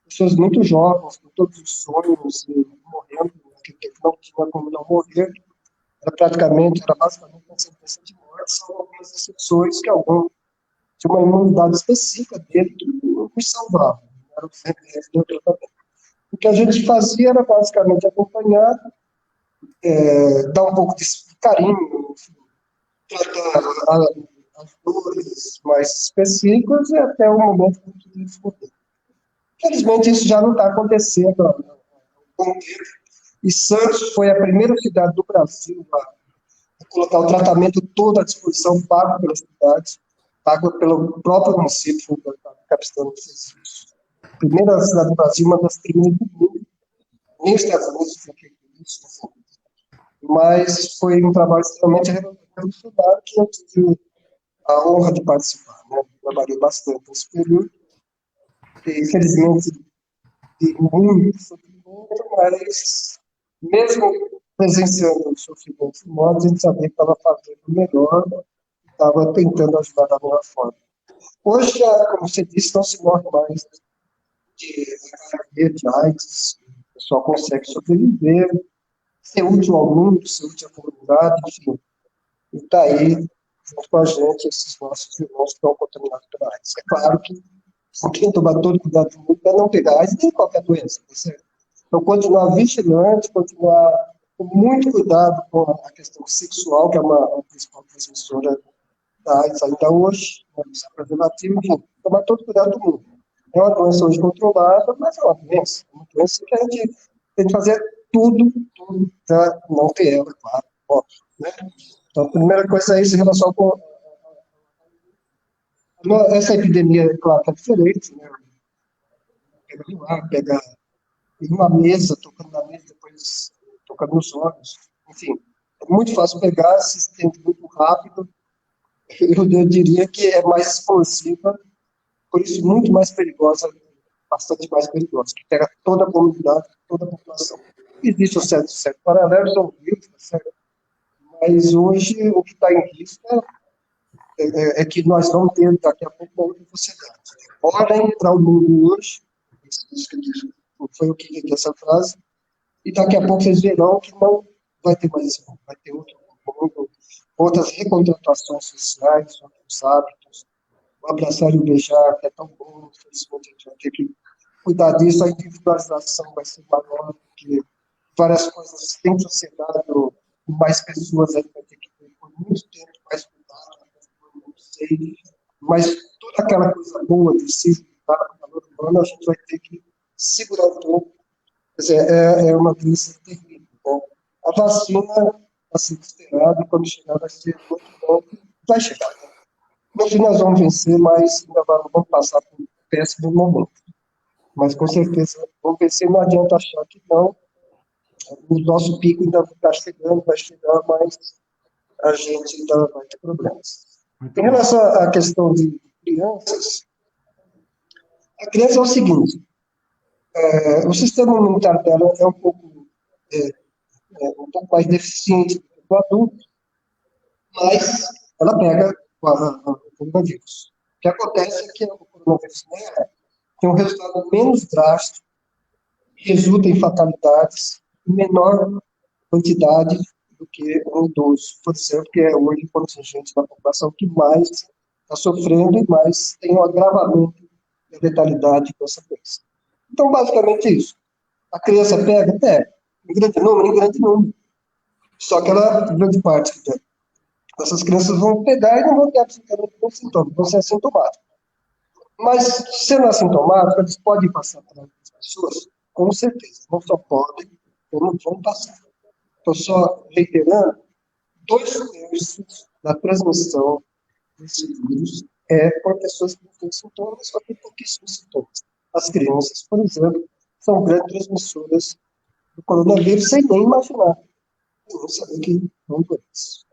Pessoas muito jovens, com todos os sonhos, e morrendo, que não tinha como não morrer, era basicamente uma sentença de morte, são algumas exceções que algum tinha uma imunidade específica dele que me salvava. Era o remédio do tratamento. O que a gente fazia era basicamente acompanhar, dar um pouco de carinho, enfim, tratar as dores mais específicas e até o momento que tudo isso mudou. Infelizmente, isso já não está acontecendo há um bom tempo. E Santos foi a primeira cidade do Brasil a colocar o tratamento todo à disposição, pago pelas cidades, pago pelo próprio município da Capistrano fez isso. Primeira cidade do Brasil, uma das primeiras do mundo, nem os Estados Unidos tinham feito isso, assim. Mas foi um trabalho extremamente revolucionário que eu tive a honra de participar, né? Trabalhei bastante nesse período, e, infelizmente, de muito sofrimento, mas mesmo presenciando o sofrimento e morte, a gente sabia que estava fazendo o melhor, estava tentando ajudar da melhor forma. Hoje, como você disse, não se morre mais de HIV, de AIDS, o pessoal consegue sobreviver, ser útil ao mundo, ser útil à comunidade, enfim. E está aí, junto com a gente, esses nossos irmãos que estão contaminados pela AIDS. É claro que tem que tomar todo cuidado do mundo para não pegar AIDS nem qualquer doença, tá certo? Então, continuar vigilante, continuar com muito cuidado com a questão sexual, que é uma principal transmissora da AIDS ainda hoje, né, preservativo, enfim, tomar todo cuidado do mundo. É uma doença hoje controlada, mas é uma doença que a gente tem que fazer tudo para não ter ela, claro, óbvio, né? Então, a primeira coisa é isso em relação com essa epidemia, claro, está diferente, né? Pega no ar, pega em uma mesa, tocando na mesa, depois tocando nos olhos, enfim, é muito fácil pegar, se estende muito rápido, eu diria que é mais explosiva, por isso muito mais perigosa, bastante mais perigosa, que pega toda a comunidade, toda a população. Existe um certo paralelo, são vivos, tá certo? Mas hoje o que está em risco é que nós vamos ter daqui a pouco uma outra sociedade. Olhem para o mundo hoje, isso que eu disse, foi o que disse essa frase, e daqui a pouco vocês verão que não vai ter mais esse mundo, vai ter outro mundo, outras recontratações sociais, outros hábitos, o abraçar e o beijar, que é tão bom, infelizmente a gente vai ter que cuidar disso, a individualização vai ser maior, porque várias coisas têm sociedade, ou mais pessoas aí vai ter que ter por muito tempo mais cuidado, não sei, mas toda aquela coisa boa de se cuidar do valor humano, a gente vai ter que segurar um pouco. Quer dizer, é uma doença terrível. Bom, a vacina está sendo esperada, quando chegar vai ser muito bom, vai chegar. Né? No fim nós vamos vencer, mas ainda vamos passar por um péssimo momento. Mas com certeza vamos vencer, não adianta achar que não. O nosso pico ainda está chegando, vai chegar, mas a gente ainda vai ter problemas. Em relação à questão de crianças, a criança é o seguinte, o sistema imunitário dela é um pouco mais deficiente do que o adulto, mas ela pega o coronavírus. O que acontece é que o coronavírus tem um resultado menos drástico, resulta em fatalidades, em menor quantidade do que um idoso, por exemplo, que é hoje o contingente da população que mais está sofrendo e mais tem um agravamento da letalidade com essa doença. Então, basicamente é isso. A criança pega? Em grande número. Só que grande parte dessas crianças vão pegar e não vão ter absolutamente nenhum sintoma, vão ser assintomáticos. Mas, sendo assintomáticos, eles podem passar para outras pessoas? Com certeza. Não só podem, como vão passar. Estou só reiterando, 2/3 da transmissão desse vírus é por pessoas que não têm sintomas, só tem pouquíssimos sintomas. As crianças, por exemplo, são grandes transmissoras do coronavírus sem nem imaginar. Não saber que vão doentes.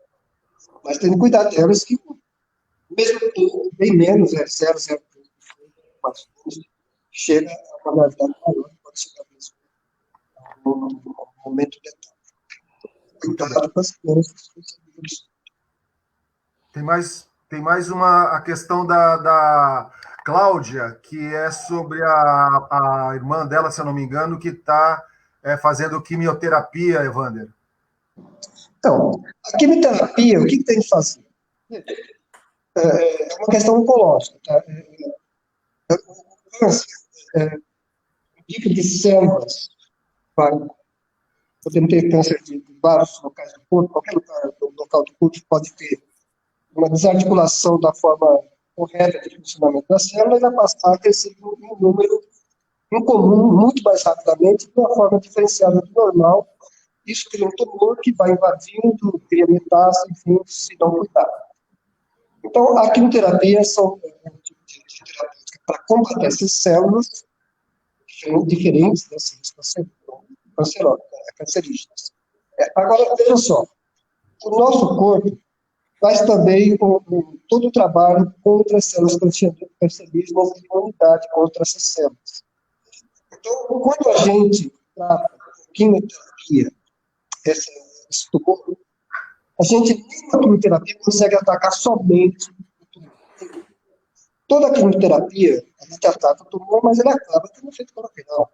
Mas tendo cuidado delas que, mesmo que bem menos, 0,003%, chega a uma gravidade maior, pode chegar mesmo no momento letal. Cuidado com as crianças. Tem mais a questão da Cláudia, que é sobre a irmã dela, se eu não me engano, que está fazendo quimioterapia, Evander. Então, a quimioterapia, o que tem que fazer? É uma questão oncológica. Tá? O câncer, tipo de células, podemos ter câncer de vários locais do corpo, qualquer local do corpo pode ter uma desarticulação da forma correta de funcionamento da célula e vai passar a crescer em um número incomum, muito mais rapidamente, de uma forma diferenciada do normal. Isso cria um tumor que vai invadindo, cria metástase, enfim, se não cuidar. Então, a quimioterapia são um tipo de terapia para combater essas células diferentes dessas cancerígenas. Agora, veja só, o nosso corpo faz também todo o trabalho contra as células cancerígenas e imunidade contra essas células. Então, quando a gente trata quimioterapia, esse tumor, a gente, nem a quimioterapia, consegue atacar somente o tumor. Toda a quimioterapia, a gente ataca o tumor, mas ele acaba tendo efeito colateral.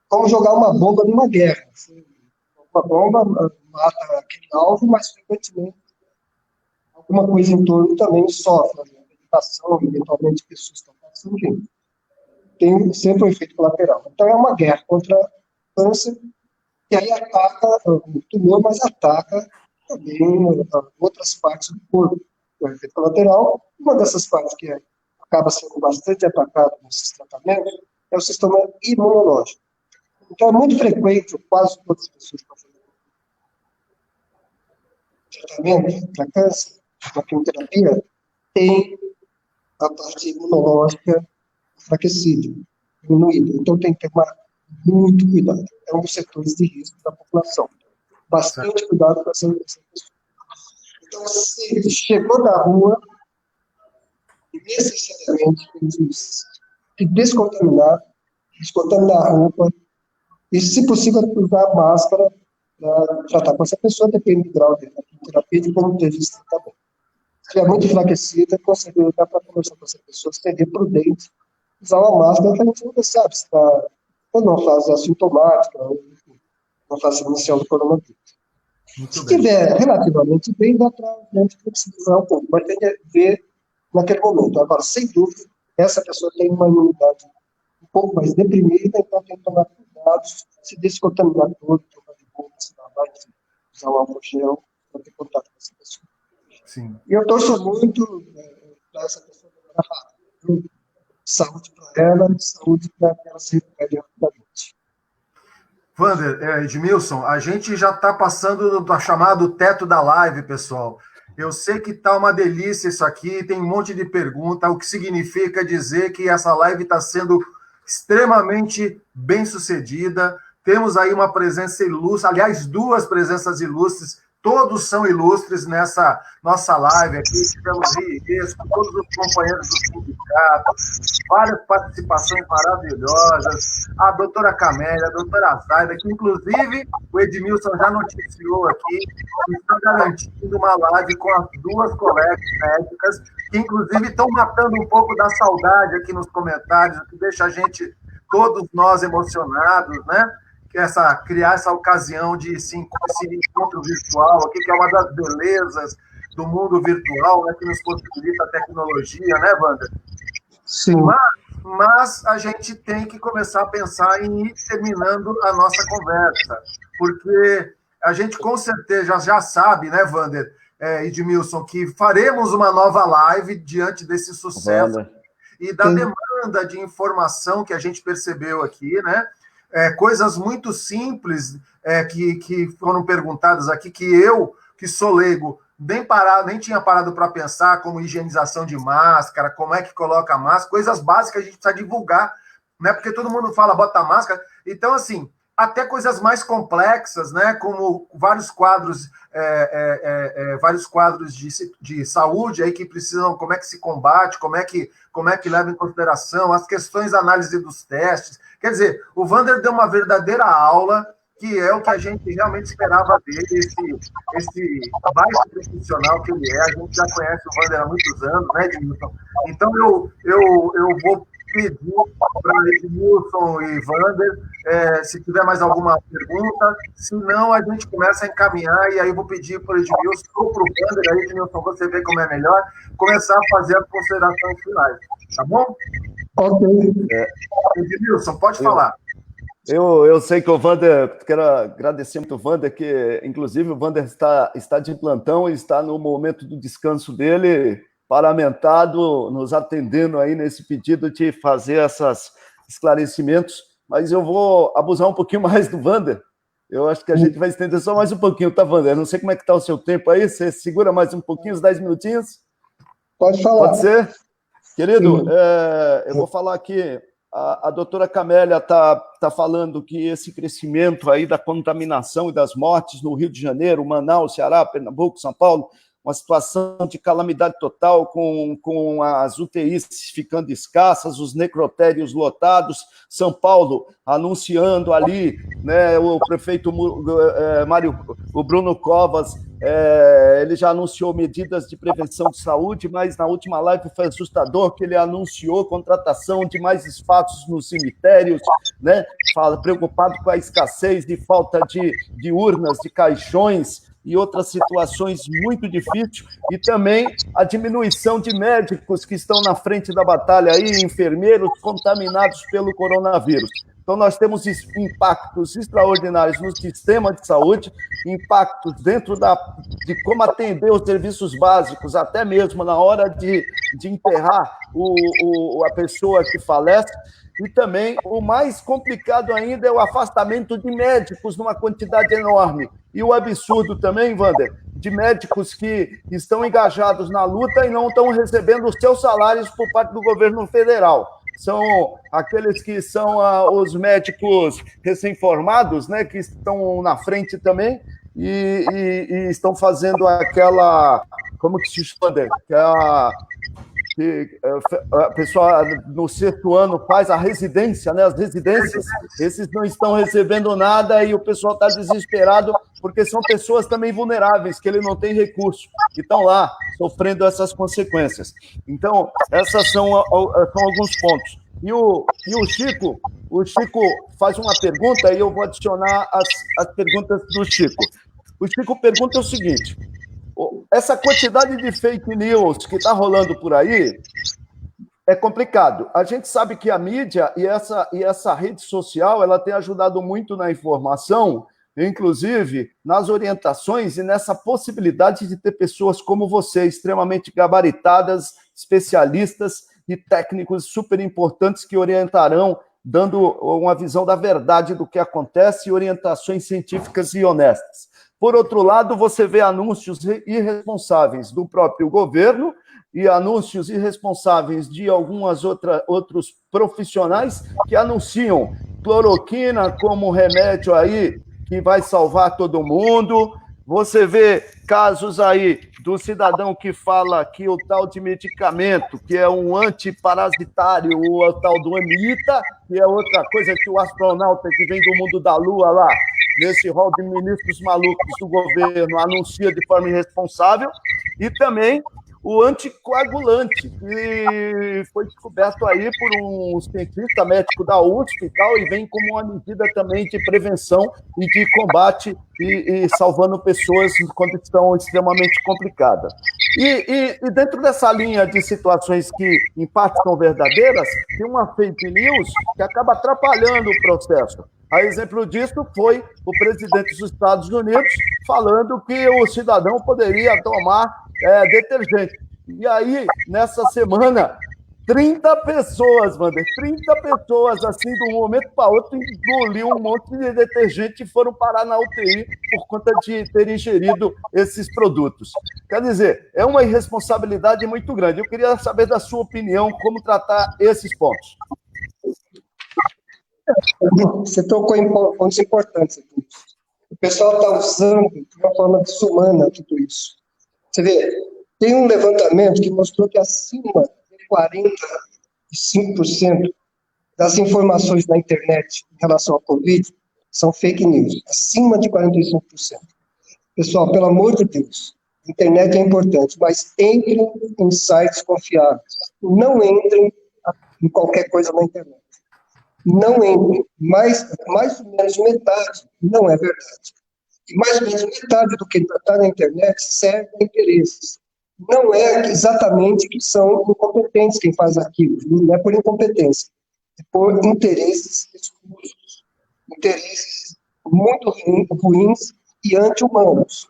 Como jogar uma bomba numa guerra. Uma bomba mata aquele alvo, mas frequentemente alguma coisa em torno também sofre. A vegetação, eventualmente pessoas estão passando, tem sempre um efeito colateral. Então é uma guerra contra o câncer, e aí ataca o tumor, mas ataca também outras partes do corpo. O efeito colateral, uma dessas partes que acaba sendo bastante atacado nesses tratamentos é o sistema imunológico. Então é muito frequente, quase todas as pessoas que estão fazendo tratamento para câncer, para quimioterapia, tem a parte imunológica enfraquecida, diminuída. Então tem que tomar muito cuidado. É um dos setores de risco da população. Bastante cuidado com essa pessoa. Então, se chegou na rua, necessariamente tem que descontaminar a roupa, E, se possível, usar máscara para tratar com essa pessoa, depende do grau de terapia e de como ter visto também. Se estiver muito enfraquecida, com certeza dá para conversar com essa pessoa, seria prudente usar uma máscara que a gente nunca sabe se está ou numa fase assintomática, ou na fase inicial do coronavírus. Se estiver relativamente bem, dá para a gente flexibilizar um pouco, mas tem que ver naquele momento. Agora, sem dúvida, essa pessoa tem uma imunidade um pouco mais deprimida, então tem que tomar cuidados, se descontaminar todo, trocar de boca, se lavar, usar um álcool gel para ter contato com essa pessoa. Sim. E eu torço muito para essa pessoa melhorar rápido. Saúde para ela, saúde para que ela se recupere rapidamente. Wander, Edmilson, a gente já está passando do chamado teto da live, pessoal. Eu sei que está uma delícia isso aqui, tem um monte de pergunta, o que significa dizer que essa live está sendo extremamente bem sucedida. Temos aí uma presença ilustre, aliás, duas presenças ilustres, todos são ilustres nessa nossa live aqui. Tivemos Riesco, todos os companheiros do sindicato, várias participações maravilhosas, a doutora Camélia, a doutora Zaida, que inclusive o Edmilson já noticiou aqui, que está garantindo uma live com as duas colegas médicas, que inclusive estão matando um pouco da saudade aqui nos comentários, o que deixa a gente, todos nós, emocionados, né? Criar essa ocasião de esse encontro virtual aqui, que é uma das belezas do mundo virtual, né, que nos possibilita a tecnologia, né, Wander? Sim. Mas a gente tem que começar a pensar em ir terminando a nossa conversa, porque a gente com certeza já sabe, né, Wander, Edmilson, que faremos uma nova live diante desse sucesso e da demanda de informação que a gente percebeu aqui, né? Coisas muito simples que foram perguntadas aqui, que eu, que sou leigo, nem tinha parado para pensar, como higienização de máscara, como é que coloca a máscara, coisas básicas que a gente precisa divulgar, né? Porque todo mundo fala, bota máscara. Então, assim, até coisas mais complexas, né? Como vários quadros de saúde aí que precisam, como é que se combate, como é que leva em consideração as questões da análise dos testes. Quer dizer, o Wander deu uma verdadeira aula, que é o que a gente realmente esperava dele, esse baixo profissional que ele é. A gente já conhece o Wander há muitos anos, né, Edmilson? Então, eu vou pedir para Edmilson e Wander, se tiver mais alguma pergunta, se não, a gente começa a encaminhar, e aí eu vou pedir para o Edmilson ou para o Wander, aí, Edmilson, você vê como é melhor, começar a fazer as considerações finais, tá bom? Ok. Edmilson, pode falar. Eu sei que o Wander, quero agradecer muito o Wander, que inclusive o Wander está de plantão e está no momento do descanso dele, paramentado, nos atendendo aí nesse pedido de fazer esses esclarecimentos, mas eu vou abusar um pouquinho mais do Wander. Eu acho que a gente vai estender só mais um pouquinho, tá, Wander? Não sei como é que está o seu tempo aí, você segura mais um pouquinho, uns 10 minutinhos? Pode falar. Pode ser? Querido, eu vou falar aqui, a doutora Camélia está falando que esse crescimento aí da contaminação e das mortes no Rio de Janeiro, Manaus, Ceará, Pernambuco, São Paulo, uma situação de calamidade total, com as UTIs ficando escassas, os necrotérios lotados, São Paulo anunciando ali, né, o prefeito o Bruno Covas, ele já anunciou medidas de prevenção de saúde, mas na última live foi assustador que ele anunciou contratação de mais espaços nos cemitérios, né, preocupado com a escassez de falta de urnas, de caixões, e outras situações muito difíceis, e também a diminuição de médicos que estão na frente da batalha aí, enfermeiros contaminados pelo coronavírus. Então, nós temos impactos extraordinários no sistema de saúde, impactos dentro de como atender os serviços básicos, até mesmo na hora de enterrar a pessoa que falece. E também, o mais complicado ainda é o afastamento de médicos numa quantidade enorme. E o absurdo também, Wander, de médicos que estão engajados na luta e não estão recebendo os seus salários por parte do governo federal. São aqueles que são os médicos recém-formados, né, que estão na frente também e estão fazendo aquela... Como que se chama, Wander? que a pessoa no sexto ano faz a residência, né? As residências, esses não estão recebendo nada e o pessoal está desesperado porque são pessoas também vulneráveis, que ele não tem recurso, que estão lá sofrendo essas consequências. Então, essas são alguns pontos. E o Chico faz uma pergunta e eu vou adicionar as perguntas do Chico. O Chico pergunta o seguinte: essa quantidade de fake news que está rolando por aí é complicado. A gente sabe que a mídia e essa rede social ela tem ajudado muito na informação, inclusive nas orientações e nessa possibilidade de ter pessoas como você, extremamente gabaritadas, especialistas e técnicos super importantes que orientarão, dando uma visão da verdade do que acontece e orientações científicas e honestas. Por outro lado, você vê anúncios irresponsáveis do próprio governo e anúncios irresponsáveis de outros profissionais que anunciam cloroquina como remédio aí que vai salvar todo mundo. Você vê casos aí do cidadão que fala que o tal de medicamento, que é um antiparasitário, o tal do Anitta, que é outra coisa que o astronauta que vem do mundo da Lua lá, nesse rol de ministros malucos do governo, anuncia de forma irresponsável, e também o anticoagulante, que foi descoberto aí por um cientista médico da USP e tal, e vem como uma medida também de prevenção e de combate e salvando pessoas em condição extremamente complicada. E dentro dessa linha de situações que, em parte, são verdadeiras, tem uma fake news que acaba atrapalhando o processo. A exemplo disso foi o presidente dos Estados Unidos falando que o cidadão poderia tomar detergente. E aí, nessa semana, 30 pessoas, Wander, 30 pessoas, assim, de um momento para outro, engoliu um monte de detergente e foram parar na UTI por conta de ter ingerido esses produtos. Quer dizer, é uma irresponsabilidade muito grande. Eu queria saber da sua opinião como tratar esses pontos. Você tocou em pontos importantes aqui. O pessoal está usando de uma forma desumana tudo isso. Você vê, tem um levantamento que mostrou que acima de 45% das informações na internet em relação à Covid são fake news. Acima de 45%. Pessoal, pelo amor de Deus, a internet é importante, mas entrem em sites confiáveis. Não entrem em qualquer coisa na internet. Não entre, mais ou menos metade não é verdade. E mais ou menos metade do que está na internet serve a interesses. Não é exatamente que são incompetentes quem faz aquilo, não é por incompetência, é por interesses escusos, interesses muito ruins e anti-humanos.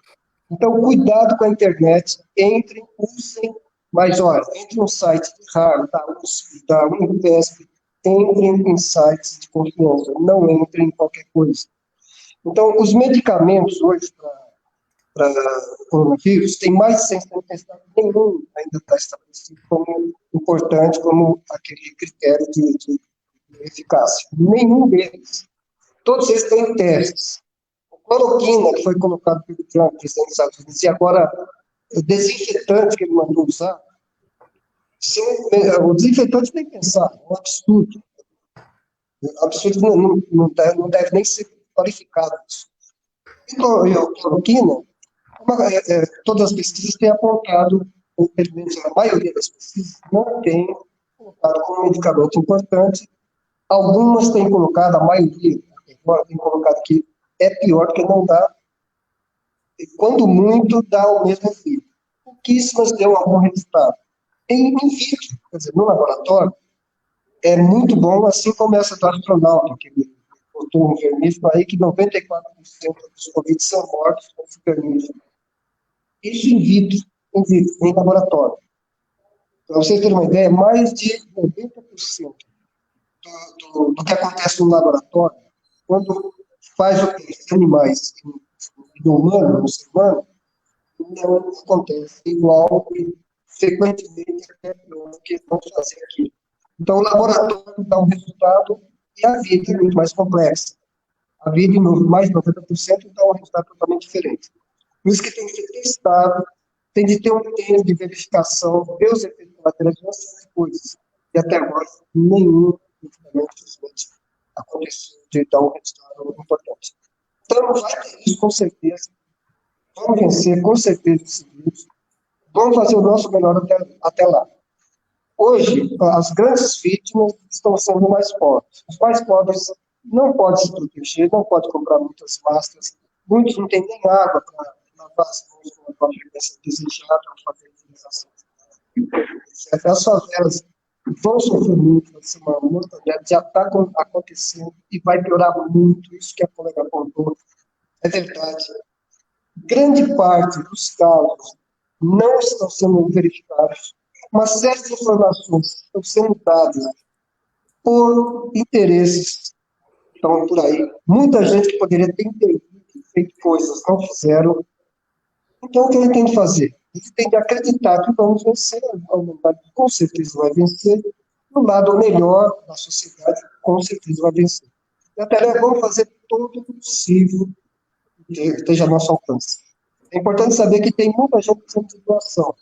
Então, cuidado com a internet, entrem, usem, mas olha, entre no site de Harvard, da USP, da Unifesp, entrem em sites de confiança, não entrem em qualquer coisa. Então, os medicamentos hoje para coronavírus tem mais de 100 testados, nenhum ainda está estabelecido como importante, como aquele critério de eficácia. Nenhum deles. Todos eles têm testes. A cloroquina, que foi colocado pelo Trump, presidente dos Estados Unidos, e agora o desinfetante que ele mandou usar, o desinfetante tem que pensar, é um absurdo. Absurdo não deve nem ser qualificado isso. E a cloroquina, todas as pesquisas têm apontado, ou pelo menos a maioria das pesquisas, não tem colocado como medicamento importante. Algumas têm colocado, a maioria tem colocado que é pior que não dá, e quando muito dá o mesmo efeito. Pouquíssimas deu algum resultado. In vitro, quer dizer, no laboratório, é muito bom, assim como essa do astronauta, que ele botou um vernífero aí, que 94% dos Covid são mortos com esse vernífero. Isso in vitro, em laboratório. Para vocês terem uma ideia, mais de 90% do que acontece no laboratório, quando faz o teste em animais no humano, no ser humano, não acontece igual e frequentemente até pior do que vamos fazer aqui. Então, o laboratório dá um resultado e a vida é muito mais complexa. A vida, em mais de 90%, dá um resultado totalmente diferente. Por isso que tem que ser testado, tem de ter um tempo de verificação, ver os efeitos colaterais de uma série de coisas. E até agora, nenhum, infelizmente, aconteceu de dar um resultado importante. Então, vai ter isso, com certeza. Vamos vencer, com certeza, esse vírus. Vamos fazer o nosso melhor até lá. Hoje, as grandes vítimas estão sendo mais pobres. Os mais pobres não podem se proteger, não podem comprar muitas máscaras, muitos não têm nem água para lavar as mãos com a frequência desejada, para fazer a higienização. As favelas vão sofrer muito, vai ser uma mortalidade, já está acontecendo e vai piorar muito, isso que a colega apontou, é verdade. Grande parte dos casos não estão sendo verificados. Uma série de informações estão sendo dadas por interesses que estão por aí. Muita gente que poderia ter entendido, feito coisas, não fizeram. Então, o que ele tem de fazer? Ele tem de acreditar que vamos vencer, a humanidade com certeza vai vencer, do lado melhor da sociedade, com certeza vai vencer. E até vamos fazer todo o possível que esteja a nosso alcance. É importante saber que tem muita gente precisando de doação.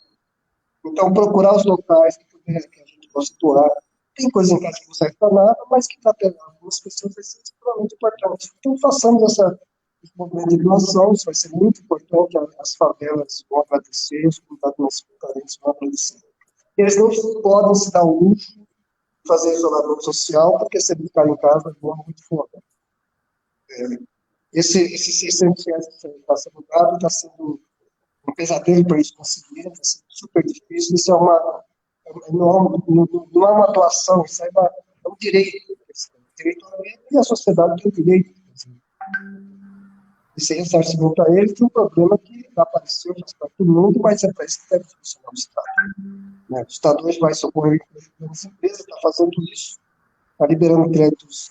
Então, procurar os locais que a gente possa doar. Tem coisa em casa que não serve para nada, mas que para algumas pessoas vai ser extremamente importante. Então, façamos esse movimento de doação, isso vai ser muito importante. As favelas vão agradecer, os comunidades mais carentes vão agradecer. Eles não podem se dar o luxo de fazer isolamento social, porque se eles ficarem em casa, vão muito fora. Esses 600 reais que está sendo dado está sendo um pesadelo para eles conseguirem, está sendo super difícil. Isso não é uma doação, isso é um direito. Direito a ele, e a sociedade tem o direito. Esse ressarcimento a ele tem um problema que apareceu para todo mundo, mas é para isso que deve funcionar o Estado. O Estado hoje vai socorrer as empresas, está fazendo isso, está liberando créditos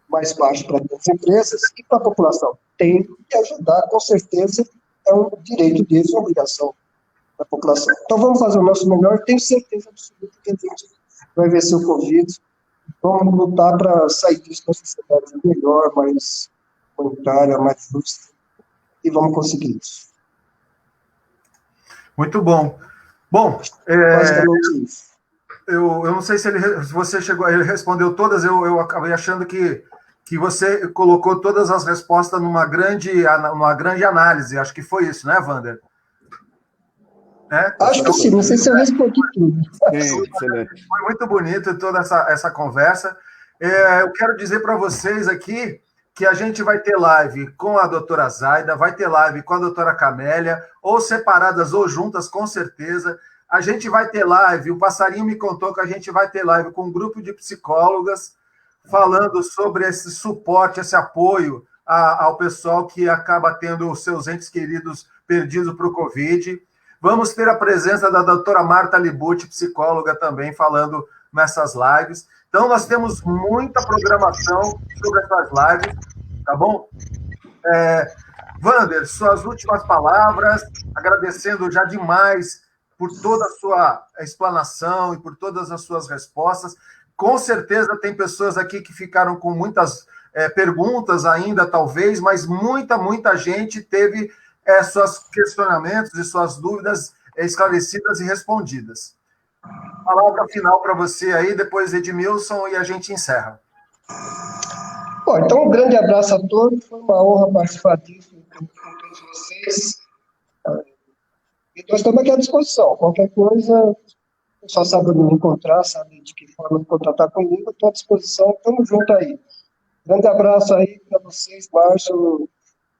mais baixos para as empresas e para a população. Tem que ajudar, com certeza, é um direito deles, uma obrigação da população. Então vamos fazer o nosso melhor, tenho certeza absoluta que a gente vai vencer o Covid, vamos lutar para sair disso para uma sociedade melhor, mais humanitária, mais justa, e vamos conseguir isso. Muito bom. Bom, basicamente isso. Eu não sei se você ele respondeu todas, eu acabei achando que você colocou todas as respostas numa grande análise, acho que foi isso, né, Wander? Acho que sim, não sei se eu respondi tudo. Sim, excelente. Foi muito bonito toda essa conversa. Eu quero dizer para vocês aqui que a gente vai ter live com a doutora Zaida, vai ter live com a doutora Camélia, ou separadas ou juntas, com certeza. A gente vai ter live, o Passarinho me contou que a gente vai ter live com um grupo de psicólogas falando sobre esse suporte, esse apoio ao pessoal que acaba tendo os seus entes queridos perdidos para o Covid. Vamos ter a presença da doutora Marta Libucci, psicóloga também, falando nessas lives. Então, nós temos muita programação sobre essas lives, tá bom? Wander, suas últimas palavras, agradecendo já demais por toda a sua explanação e por todas as suas respostas. Com certeza tem pessoas aqui que ficaram com muitas perguntas ainda, talvez, mas muita gente teve seus questionamentos e suas dúvidas esclarecidas e respondidas. Palavra final para você aí, depois Edmilson, e a gente encerra. Bom, então um grande abraço a todos, foi uma honra participar disso com todos vocês. E nós estamos aqui à disposição. Qualquer coisa, só sabe onde me encontrar, sabe de que forma me contatar comigo, estou à disposição, estamos juntos aí. Grande abraço aí para vocês, Márcio,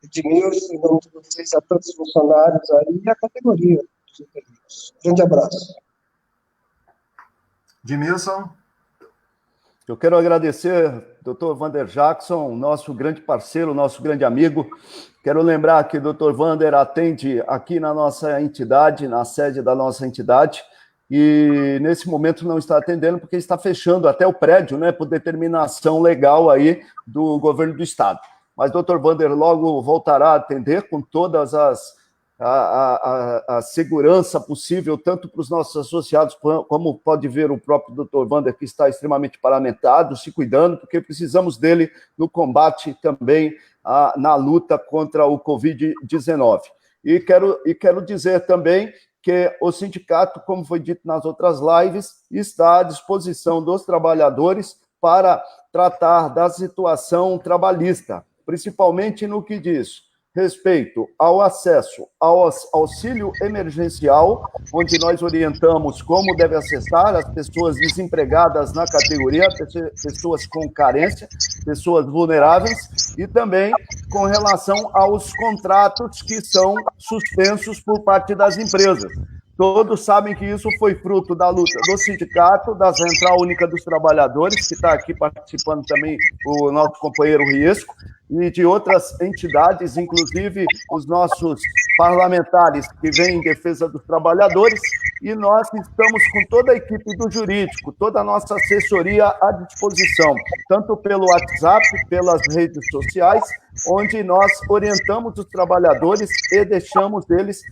Edmilson, em nome de vocês, a todos os funcionários aí e a categoria dos enfermeiros. Grande abraço. Edmilson. Eu quero agradecer, Dr. Wander Jackson, nosso grande parceiro, nosso grande amigo. Quero lembrar que o Dr. Wander atende aqui na nossa entidade, na sede da nossa entidade, e nesse momento não está atendendo porque está fechando até o prédio, né, por determinação legal aí do governo do estado. Mas o Dr. Wander logo voltará a atender com todas a segurança possível, tanto para os nossos associados, como pode ver o próprio Dr. Wander, que está extremamente paramentado, se cuidando, porque precisamos dele no combate também na luta contra o Covid-19. E quero dizer também que o sindicato, como foi dito nas outras lives, está à disposição dos trabalhadores para tratar da situação trabalhista, principalmente no que diz respeito ao acesso ao auxílio emergencial, onde nós orientamos como deve acessar as pessoas desempregadas na categoria, pessoas com carência, pessoas vulneráveis, e também com relação aos contratos que são suspensos por parte das empresas. Todos sabem que isso foi fruto da luta do sindicato, da Central Única dos Trabalhadores, que está aqui participando também o nosso companheiro Riesco, e de outras entidades, inclusive os nossos parlamentares que vêm em defesa dos trabalhadores, e nós estamos com toda a equipe do jurídico, toda a nossa assessoria à disposição, tanto pelo WhatsApp, pelas redes sociais, onde nós orientamos os trabalhadores e deixamos eles,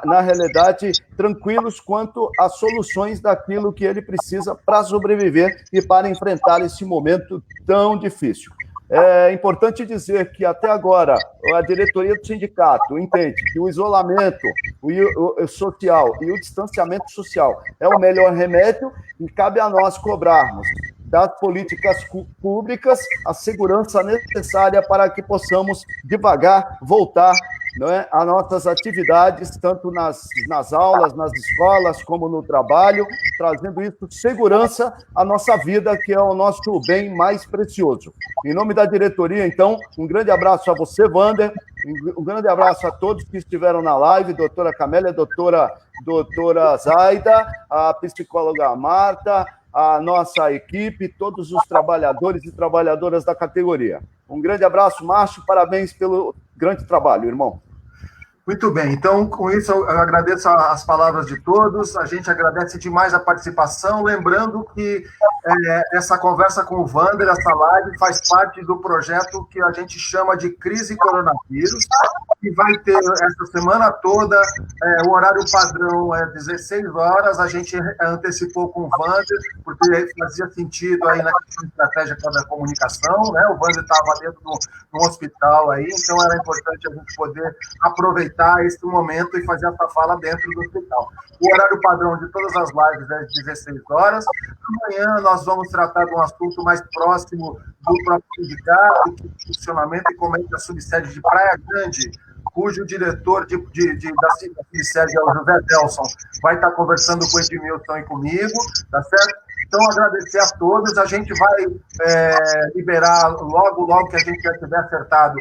na realidade, tranquilos quanto às soluções daquilo que ele precisa para sobreviver e para enfrentar esse momento tão difícil. É importante dizer que, até agora, a diretoria do sindicato entende que o isolamento o social e o distanciamento social é o melhor remédio e cabe a nós cobrarmos das políticas públicas a segurança necessária para que possamos devagar voltar, não é, a nossas atividades, tanto nas aulas, nas escolas, como no trabalho, trazendo isso segurança à nossa vida, que é o nosso bem mais precioso. Em nome da diretoria, então, um grande abraço a você, Wander, um grande abraço a todos que estiveram na live, doutora Camélia, doutora Zaida, a psicóloga Marta, a nossa equipe, todos os trabalhadores e trabalhadoras da categoria. Um grande abraço, Márcio, parabéns pelo grande trabalho, irmão. Muito bem, então, com isso, eu agradeço as palavras de todos, a gente agradece demais a participação, lembrando que essa conversa com o Wander, essa live, faz parte do projeto que a gente chama de Crise Coronavírus, que vai ter essa semana toda, o horário padrão é 16 horas, a gente antecipou com o Wander, porque fazia sentido aí na questão estratégica da comunicação, né? O Wander estava dentro de um hospital aí, então era importante a gente poder aproveitar esse momento e fazer essa fala dentro do hospital. O horário padrão de todas as lives é às 16 horas. Amanhã nós vamos tratar de um assunto mais próximo do próprio sindicato, do funcionamento e como é que a subsede de Praia Grande, cujo diretor da subsede é o José Delson, vai estar conversando com o Edmilson e comigo, tá certo? Então, agradecer a todos. A gente vai liberar logo que a gente já tiver acertado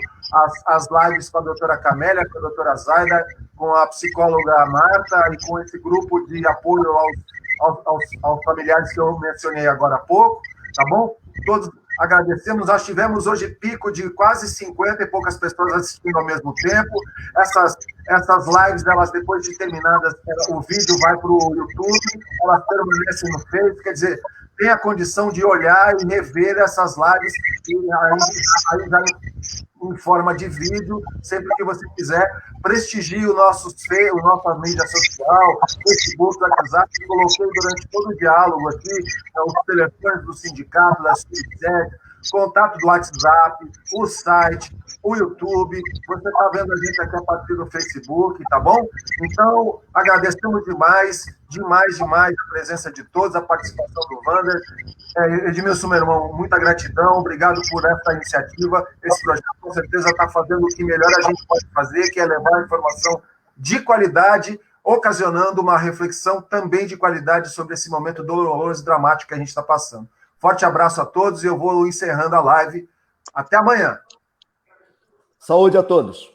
as lives com a doutora Camélia, com a doutora Zaida, com a psicóloga Marta e com esse grupo de apoio aos familiares que eu mencionei agora há pouco, tá bom? Todos agradecemos. Nós tivemos hoje pico de quase 50 e poucas pessoas assistindo ao mesmo tempo. Essas lives, elas depois de terminadas, o vídeo vai para o YouTube, elas permanecem no Face, quer dizer, tem a condição de olhar e rever essas lives e aí já em forma de vídeo, sempre que você quiser. Prestigie o nossa mídia social, Facebook, WhatsApp, coloquei durante todo o diálogo aqui, os telefones do sindicato, da subsede, contato do WhatsApp, o site, o YouTube. Você está vendo a gente aqui a partir do Facebook, tá bom? Então, agradecemos demais a presença de todos, a participação do Wander. Edmilson, meu irmão, muita gratidão, obrigado por essa iniciativa. Esse projeto, com certeza, está fazendo o que melhor a gente pode fazer, que é levar a informação de qualidade, ocasionando uma reflexão também de qualidade sobre esse momento doloroso e dramático que a gente está passando. Forte abraço a todos e eu vou encerrando a live. Até amanhã. Saúde a todos.